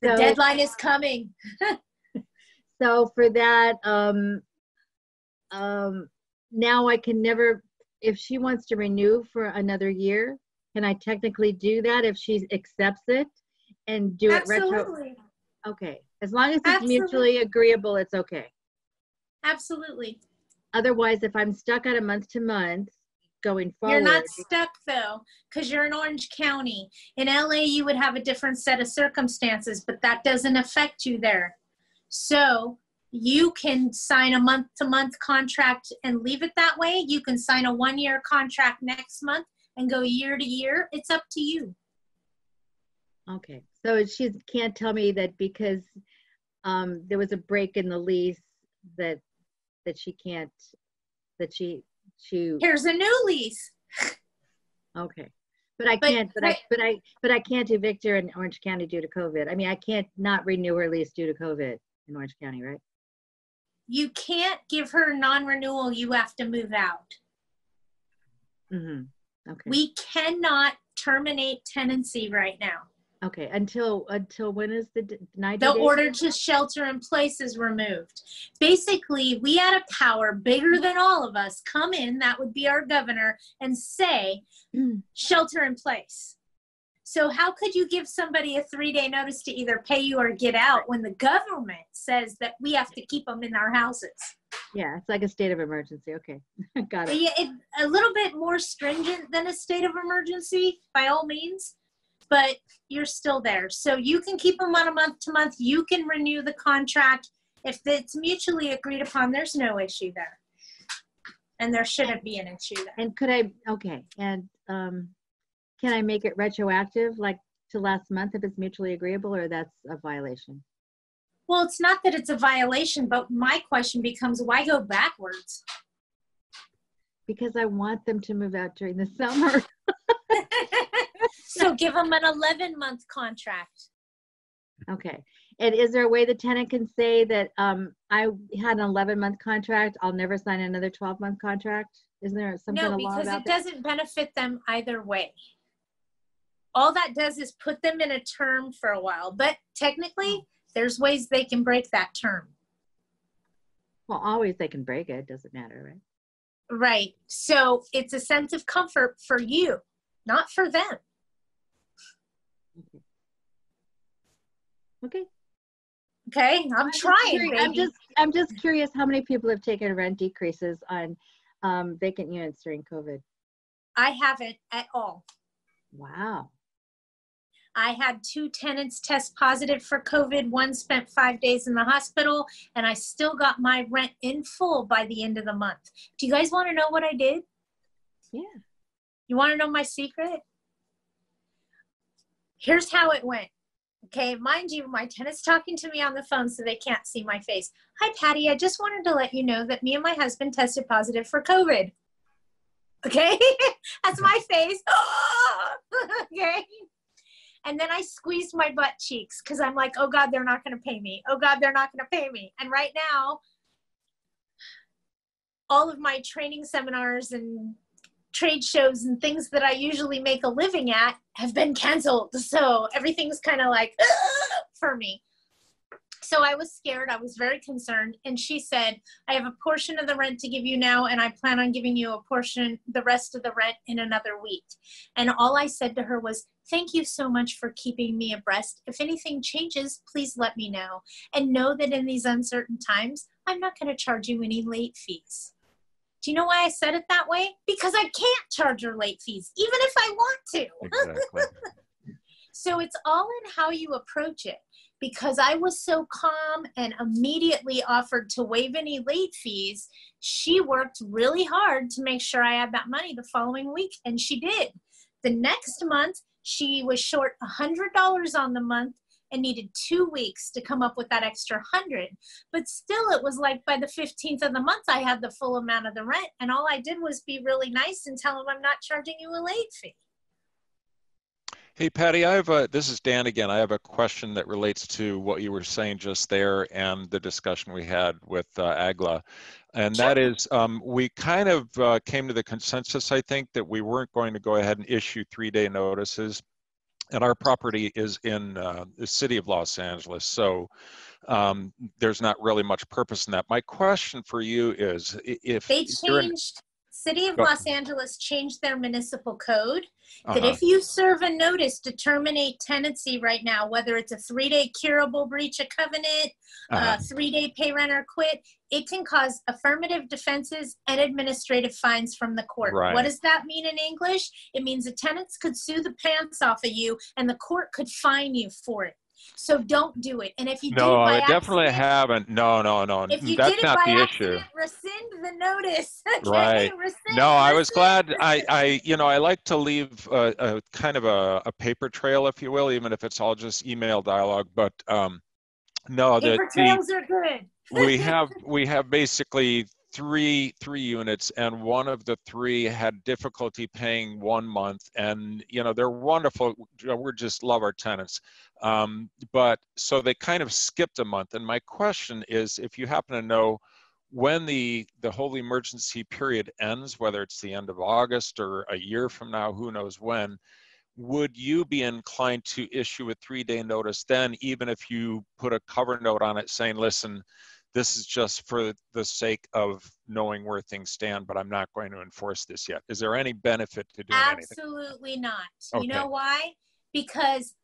deadline is coming. So for that, now I can never, if she wants to renew for another year, can I technically do that if she accepts it and do it retro? Okay. As long as it's mutually agreeable, it's okay. Absolutely. Otherwise, if I'm stuck at a month-to-month going forward. You're not stuck though, because you're in Orange County. In LA, you would have a different set of circumstances, but that doesn't affect you there. So you can sign a month-to-month contract and leave it that way. You can sign a 1-year contract next month and go year to year. It's up to you. Okay. So she can't tell me that because there was a break in the lease that she can't, that she here's a new lease. Okay. But I can't evict her in Orange County due to COVID. I mean, I can't not renew her lease due to COVID in Orange County, right? You can't give her non-renewal. You have to move out. Mm-hmm. Okay. We cannot terminate tenancy right now. Okay. Until when is the 90 The days? order to shelter in place is removed. Basically, we had a power bigger than all of us come in, that would be our governor, and say, shelter in place. So how could you give somebody a 3-day notice to either pay you or get out when the government says that we have to keep them in our houses? Yeah, it's like a state of emergency. Okay, got it. Yeah, a little bit more stringent than a state of emergency, by all means, but you're still there. So you can keep them on a month-to-month. You can renew the contract. If it's mutually agreed upon, there's no issue there. And there shouldn't be an issue there. And could I, okay, and can I make it retroactive, like to last month if it's mutually agreeable, or that's a violation? Well, it's not that it's a violation, but my question becomes, why go backwards? Because I want them to move out during the summer. So give them an 11-month contract. Okay. And is there a way the tenant can say that I had an 11-month contract, I'll never sign another 12-month contract? Isn't there some kind No, of law because about it that? doesn't benefit them either way. All that does is put them in a term for a while, but technically there's ways they can break that term. Well, always they can break it, doesn't matter, right? Right. So it's a sense of comfort for you, not for them. Okay. Okay, I'm trying, baby. I'm just curious how many people have taken rent decreases on vacant units during COVID. I haven't at all. Wow. I had 2 tenants test positive for COVID. One spent 5 days in the hospital, and I still got my rent in full by the end of the month. Do you guys want to know what I did? Yeah. You want to know my secret? Here's how it went. Okay, mind you, my tenant's talking to me on the phone so they can't see my face. Hi, Patty, I just wanted to let you know that me and my husband tested positive for COVID. Okay, that's my face. Okay. And then I squeezed my butt cheeks because I'm like, oh God, they're not going to pay me. Oh God, they're not going to pay me. And right now, all of my training seminars and trade shows and things that I usually make a living at have been canceled. So everything's kind of like for me. So I was scared. I was very concerned. And she said, I have a portion of the rent to give you now, and I plan on giving you a portion, the rest of the rent in another week. And all I said to her was, thank you so much for keeping me abreast. If anything changes, please let me know. And know that in these uncertain times, I'm not going to charge you any late fees. Do you know why I said it that way? Because I can't charge her late fees, even if I want to. Exactly. So it's all in how you approach it. Because I was so calm and immediately offered to waive any late fees, she worked really hard to make sure I had that money the following week, and she did. The next month, she was short $100 on the month and needed 2 weeks to come up with that extra 100. But still, it was like by the 15th of the month, I had the full amount of the rent, and all I did was be really nice and tell them I'm not charging you a late fee. Hey, Patty, this is Dan again. I have a question that relates to what you were saying just there and the discussion we had with Agla. And Sure. that is, we kind of came to the consensus, I think, that we weren't going to go ahead and issue 3-day notices. And our property is in the city of Los Angeles. So there's not really much purpose in that. My question for you is, if they changed, City of Los Angeles changed their municipal code that if you serve a notice to terminate tenancy right now, whether it's a 3-day curable breach of covenant, 3-day pay rent or quit, it can cause affirmative defenses and administrative fines from the court. Right. What does that mean in English? It means the tenants could sue the pants off of you and the court could fine you for it. So don't do it. And if you did it by I definitely accident, haven't. No. if you That's did it not by the accident, issue. rescind the notice. Okay? Right. No, I was glad. I like to leave a kind of a paper trail, if you will, even if it's all just email dialogue. But no, paper trails are good. we have basically three units, and one of the 3 had difficulty paying 1 month, and they're wonderful. We just love our tenants, but so they kind of skipped a month. And my question is, if you happen to know when the whole emergency period ends, whether it's the end of August or a year from now, who knows when, would you be inclined to issue a 3-day notice then, even if you put a cover note on it saying, listen, this is just for the sake of knowing where things stand, but I'm not going to enforce this yet? Is there any benefit to doing anything? Absolutely not. Okay. You know why? Because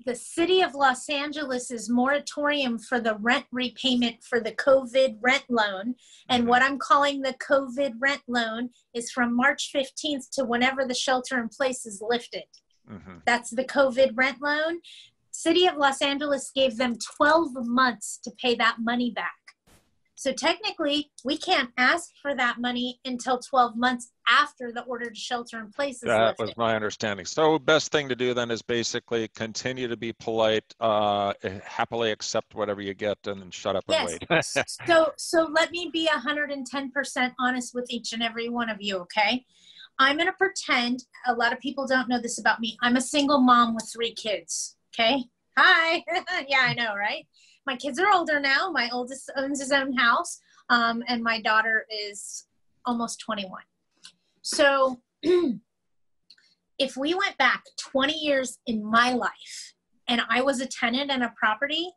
the city of Los Angeles's moratorium for the rent repayment for the COVID rent loan, and what I'm calling the COVID rent loan, is from March 15th to whenever the shelter in place is lifted. That's the COVID rent loan. City of Los Angeles gave them 12 months to pay that money back. So technically, we can't ask for that money until 12 months after the order to shelter in place is That lifted. was my understanding. So best thing to do then is basically continue to be polite, happily accept whatever you get, and then shut up and Yes. wait. So let me be 110% honest with each and every one of you, okay? I'm going to pretend, a lot of people don't know this about me. I'm a single mom with 3 kids, okay? Hi. Yeah, I know, right? My kids are older now. My oldest owns his own house, and my daughter is almost 21. So if we went back 20 years in my life and I was a tenant in a property,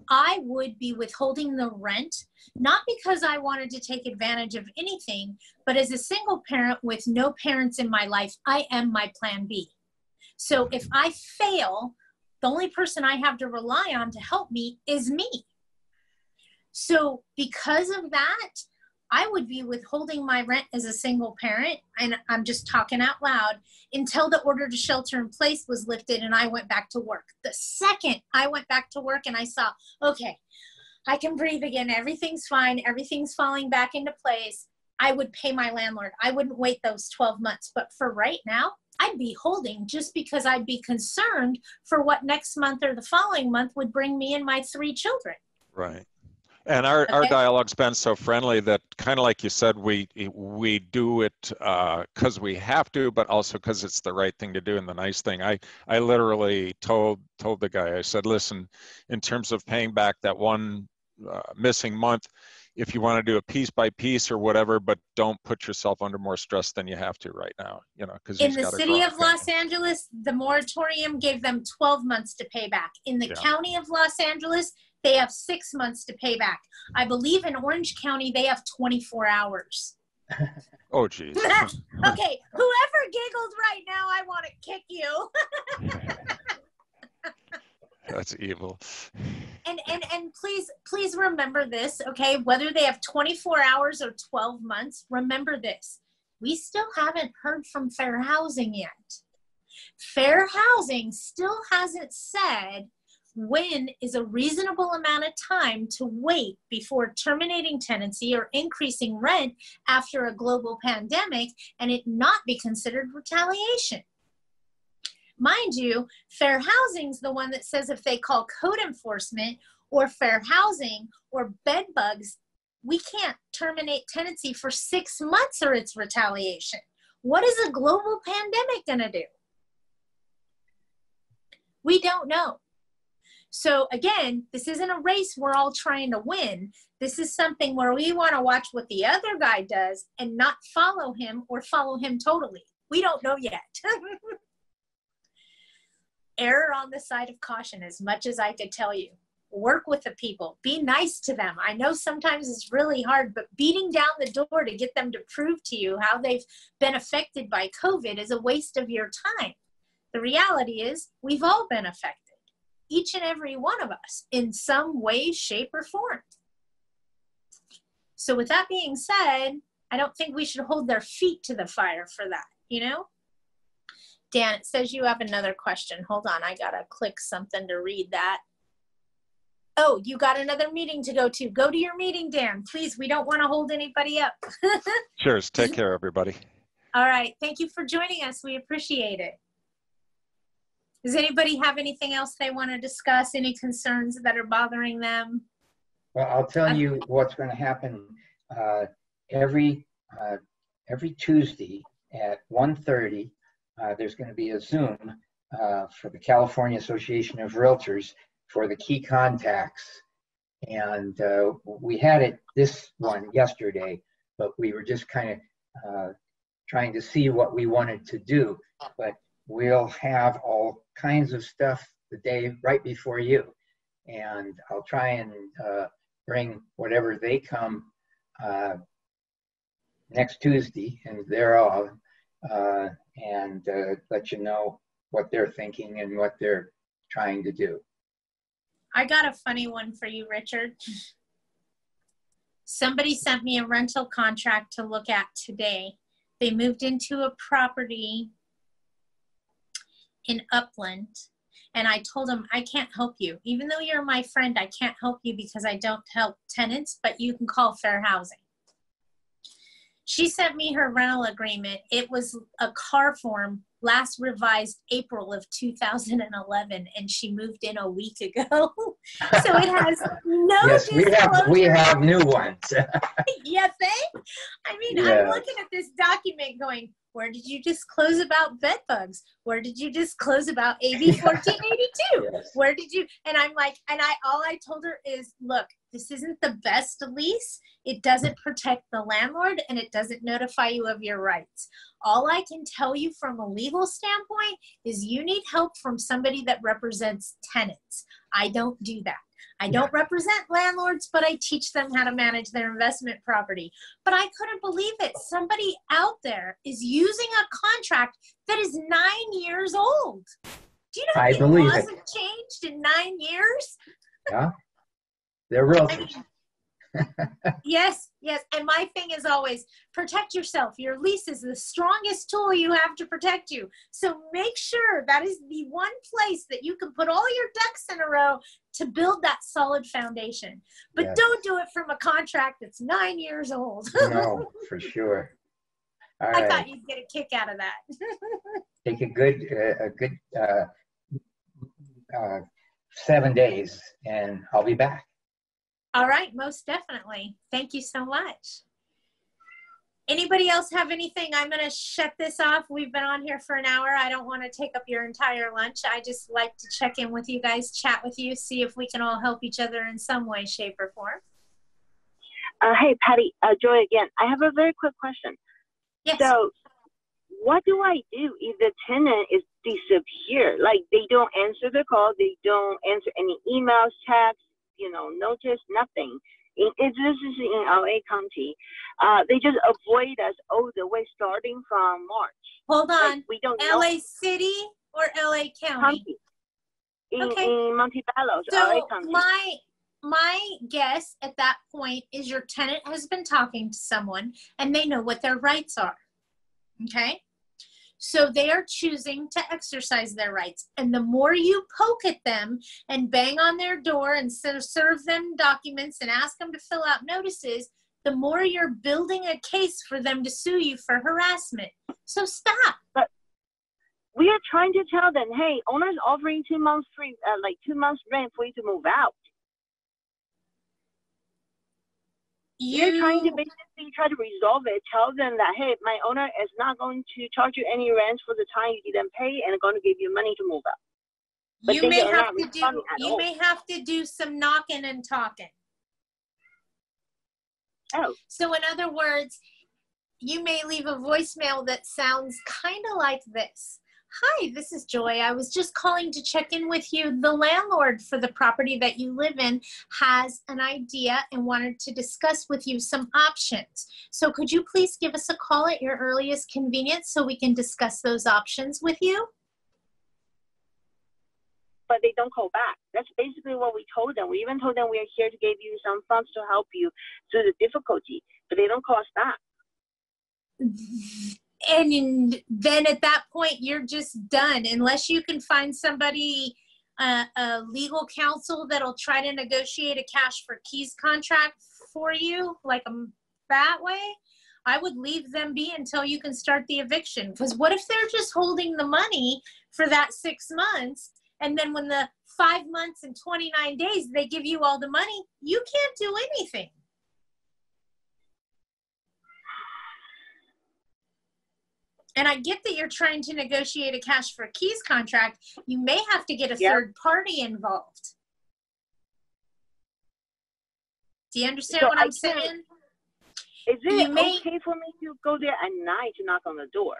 I would be withholding the rent, not because I wanted to take advantage of anything, but as a single parent with no parents in my life, I am my plan B. So if I fail, the only person I have to rely on to help me is me. So because of that, I would be withholding my rent as a single parent, and I'm just talking out loud, until the order to shelter in place was lifted and I went back to work. The second I went back to work and I saw, okay, I can breathe again, everything's fine, everything's falling back into place, I would pay my landlord. I wouldn't wait those 12 months. But for right now, I'd be holding just because I'd be concerned for what next month or the following month would bring me and my 3 children. Right. And our dialogue's been so friendly that, kind of like you said, we do it because we have to, but also because it's the right thing to do and the nice thing. I literally told the guy, I said, listen, in terms of paying back that one missing month, if you want to do a piece by piece or whatever, but don't put yourself under more stress than you have to right now, you know, because in the city of Los Angeles, the moratorium gave them 12 months to pay back. In the county of Los Angeles, they have 6 months to pay back. I believe in Orange County, they have 24 hours. Oh, geez. Okay, whoever giggled right now, I want to kick you. That's evil. And please remember this, okay? Whether they have 24 hours or 12 months, remember this. We still haven't heard from Fair Housing yet. Fair Housing still hasn't said when is a reasonable amount of time to wait before terminating tenancy or increasing rent after a global pandemic and it not be considered retaliation. Mind you, Fair Housing's the one that says if they call code enforcement or Fair Housing or bed bugs, we can't terminate tenancy for 6 months or it's retaliation. What is a global pandemic gonna do? We don't know. So again, this isn't a race we're all trying to win. This is something where we want to watch what the other guy does and not follow him or follow him totally. We don't know yet. Err on the side of caution as much as I could tell you. Work with the people. Be nice to them. I know sometimes it's really hard, but beating down the door to get them to prove to you how they've been affected by COVID is a waste of your time. The reality is we've all been affected. Each and every one of us in some way, shape, or form. So with that being said, I don't think we should hold their feet to the fire for that, you know? Dan, it says you have another question. Hold on, I gotta click something to read that. Oh, you got another meeting to go to. Go to your meeting, Dan. Please, we don't want to hold anybody up. Cheers. Take care, everybody. All right. Thank you for joining us. We appreciate it. Does anybody have anything else they want to discuss? Any concerns that are bothering them? Well, I'll tell you what's going to happen every Tuesday at 1:30. There's going to be a Zoom for the California Association of Realtors for the key contacts. And we had it, this one yesterday, but we were just kind of trying to see what we wanted to do. But we'll have all kinds of stuff the day right before you. And I'll try and bring whatever they come next Tuesday and thereof, and let you know what they're thinking and what they're trying to do. I got a funny one for you, Richard. Somebody sent me a rental contract to look at today. They moved into a property in Upland, And I told him, I can't help you. Even though you're my friend, I can't help you because I don't help tenants, but you can call Fair Housing. She sent me her rental agreement. It was a car form, last revised April of 2011, and she moved in a week ago. So it has no Yes, we have new ones. You think? I mean, Yeah. I'm looking at this document going, where did you disclose about bed bugs? Where did you disclose about AB 1482? Yes. Where did you? And I'm like, all I told her is, look, this isn't the best lease. It doesn't protect the landlord and it doesn't notify you of your rights. All I can tell you from a legal standpoint is you need help from somebody that represents tenants. I don't do that. I don't represent landlords, but I teach them how to manage their investment property. But I couldn't believe it. Somebody out there is using a contract that is 9 years old. Do you know how many laws have changed in 9 years? Yeah, they're realtors. Yes, yes. And my thing is always protect yourself. Your lease is the strongest tool you have to protect you. So make sure that is the one place that you can put all your ducks in a row to build that solid foundation. But Yes. don't do it from a contract that's 9 years old. No, for sure. All I right. thought you'd get a kick out of that. Take a good 7 days, and I'll be back. All right, most definitely. Thank you so much. Anybody else have anything? I'm going to shut this off. We've been on here for an hour. I don't want to take up your entire lunch. I just like to check in with you guys, chat with you, see if we can all help each other in some way, shape, or form. Hey, Patty, Joy again. I have a very quick question. Yes. So what do I do if the tenant is disappeared? Like they don't answer the call, they don't answer any emails, texts, notice, nothing. This is in LA County. They just avoid us all the way starting from March. Hold on. Like, we don't LA know. City or LA County? Okay. In Montebello, So LA County. my guess at that point is your tenant has been talking to someone and they know what their rights are. Okay? So they are choosing to exercise their rights. And the more you poke at them and bang on their door and serve them documents and ask them to fill out notices, the more you're building a case for them to sue you for harassment. So stop. But we are trying to tell them, hey, owner's offering 2 months free, 2 months rent for you to move out. You're trying to basically try to resolve it. Tell them that, hey, my owner is not going to charge you any rent for the time you didn't pay and going to give you money to move out. But you may have to do some knocking and talking. Oh. So in other words, you may leave a voicemail that sounds kind of like this. Hi, this is Joy. I was just calling to check in with you. The landlord for the property that you live in has an idea and wanted to discuss with you some options. So could you please give us a call at your earliest convenience so we can discuss those options with you? But they don't call back. That's basically what we told them. We even told them we are here to give you some funds to help you through the difficulty, but they don't call us back. And then at that point, you're just done. Unless you can find somebody, a legal counsel that'll try to negotiate a cash for keys contract for you, like that way, I would leave them be until you can start the eviction. Because what if they're just holding the money for that 6 months, and then when the 5 months and 29 days, they give you all the money, you can't do anything. And I get that you're trying to negotiate a cash for keys contract. You may have to get a third party involved. Do you understand what I'm saying? Is it okay for me to go there at night to knock on the door?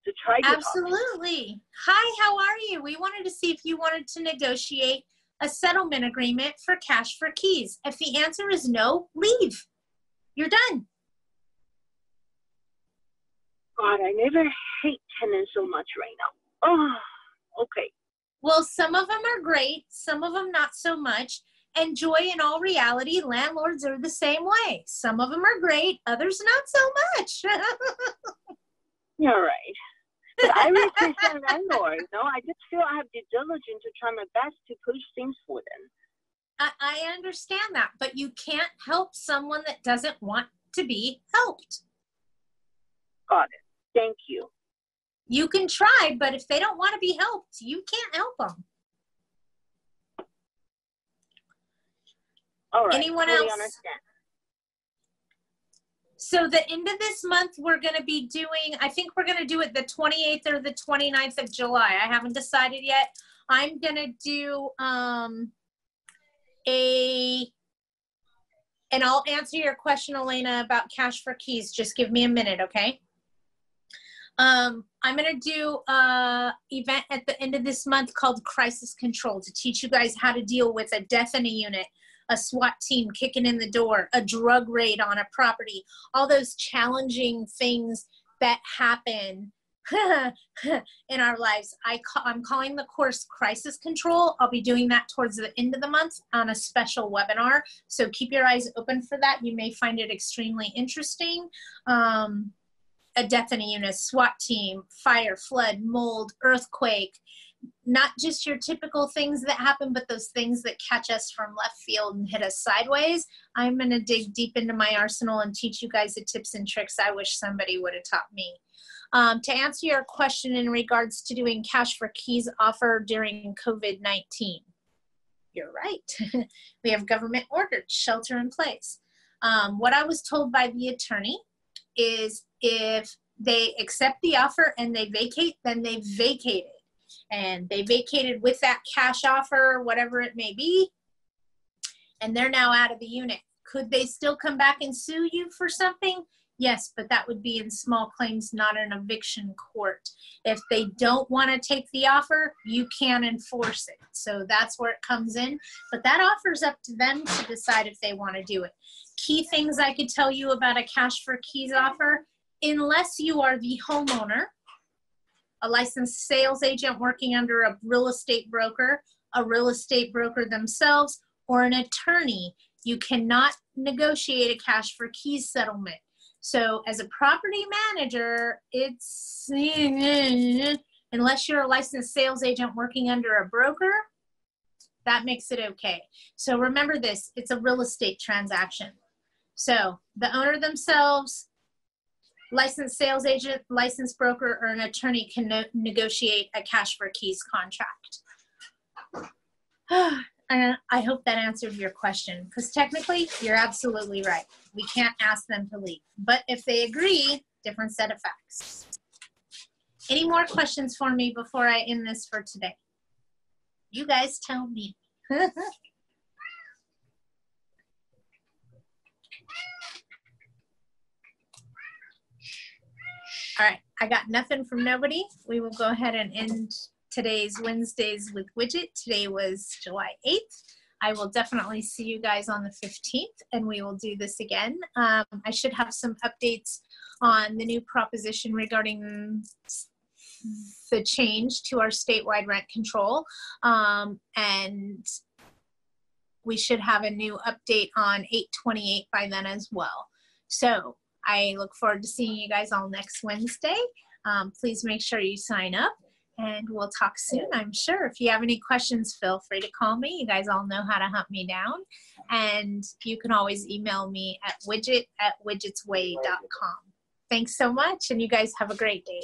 To try to Absolutely. Hi, how are you? We wanted to see if you wanted to negotiate a settlement agreement for cash for keys. If the answer is no, leave. You're done. God, I never hate tenants so much right now. Oh, okay. Well, some of them are great, some of them not so much. And Joy, in all reality, landlords are the same way. Some of them are great, others not so much. You're right. But I represent landlord, you know. I just feel I have due diligence to try my best to push things for them. I understand that, but you can't help someone that doesn't want to be helped. Got it. Thank you. You can try, but if they don't want to be helped, you can't help them. All right. Anyone totally else? Understand. So the end of this month, we're going to be doing, I think we're going to do it the 28th or the 29th of July. I haven't decided yet. I'm going to do and I'll answer your question, Elena, about cash for keys. Just give me a minute, okay? I'm going to do an event at the end of this month called Crisis Control to teach you guys how to deal with a death in a unit, a SWAT team kicking in the door, a drug raid on a property, all those challenging things that happen in our lives. I'm calling the course Crisis Control. I'll be doing that towards the end of the month on a special webinar. So keep your eyes open for that. You may find it extremely interesting. A death in a unit, SWAT team, fire, flood, mold, earthquake, not just your typical things that happen, but those things that catch us from left field and hit us sideways. I'm going to dig deep into my arsenal and teach you guys the tips and tricks I wish somebody would have taught me. To answer your question in regards to doing cash for keys offer during COVID-19, you're right. We have government ordered shelter in place. What I was told by the attorney is if they accept the offer and they vacate, then they vacated. And they vacated with that cash offer, whatever it may be, and they're now out of the unit. Could they still come back and sue you for something? Yes, but that would be in small claims, not an eviction court. If they don't want to take the offer, you can enforce it. So that's where it comes in. But that offer's up to them to decide if they want to do it. Key things I could tell you about a cash for keys offer, unless you are the homeowner, a licensed sales agent working under a real estate broker themselves, or an attorney, you cannot negotiate a cash for keys settlement. So as a property manager, it's, unless you're a licensed sales agent working under a broker, that makes it okay. So remember this, it's a real estate transaction. So the owner themselves, licensed sales agent, licensed broker, or an attorney can negotiate a cash for keys contract. I hope that answered your question, because technically you're absolutely right. We can't ask them to leave, but if they agree, different set of facts. Any more questions for me before I end this for today? You guys tell me. All right, I got nothing from nobody. We will go ahead and end today's Wednesdays with Widget. Today was July 8th. I will definitely see you guys on the 15th, and we will do this again. I should have some updates on the new proposition regarding the change to our statewide rent control. And we should have a new update on 8/28 by then as well. So I look forward to seeing you guys all next Wednesday. Please make sure you sign up, and we'll talk soon, I'm sure. If you have any questions, feel free to call me. You guys all know how to hunt me down. And you can always email me at widget@widgetsway.com. Thanks so much, and you guys have a great day.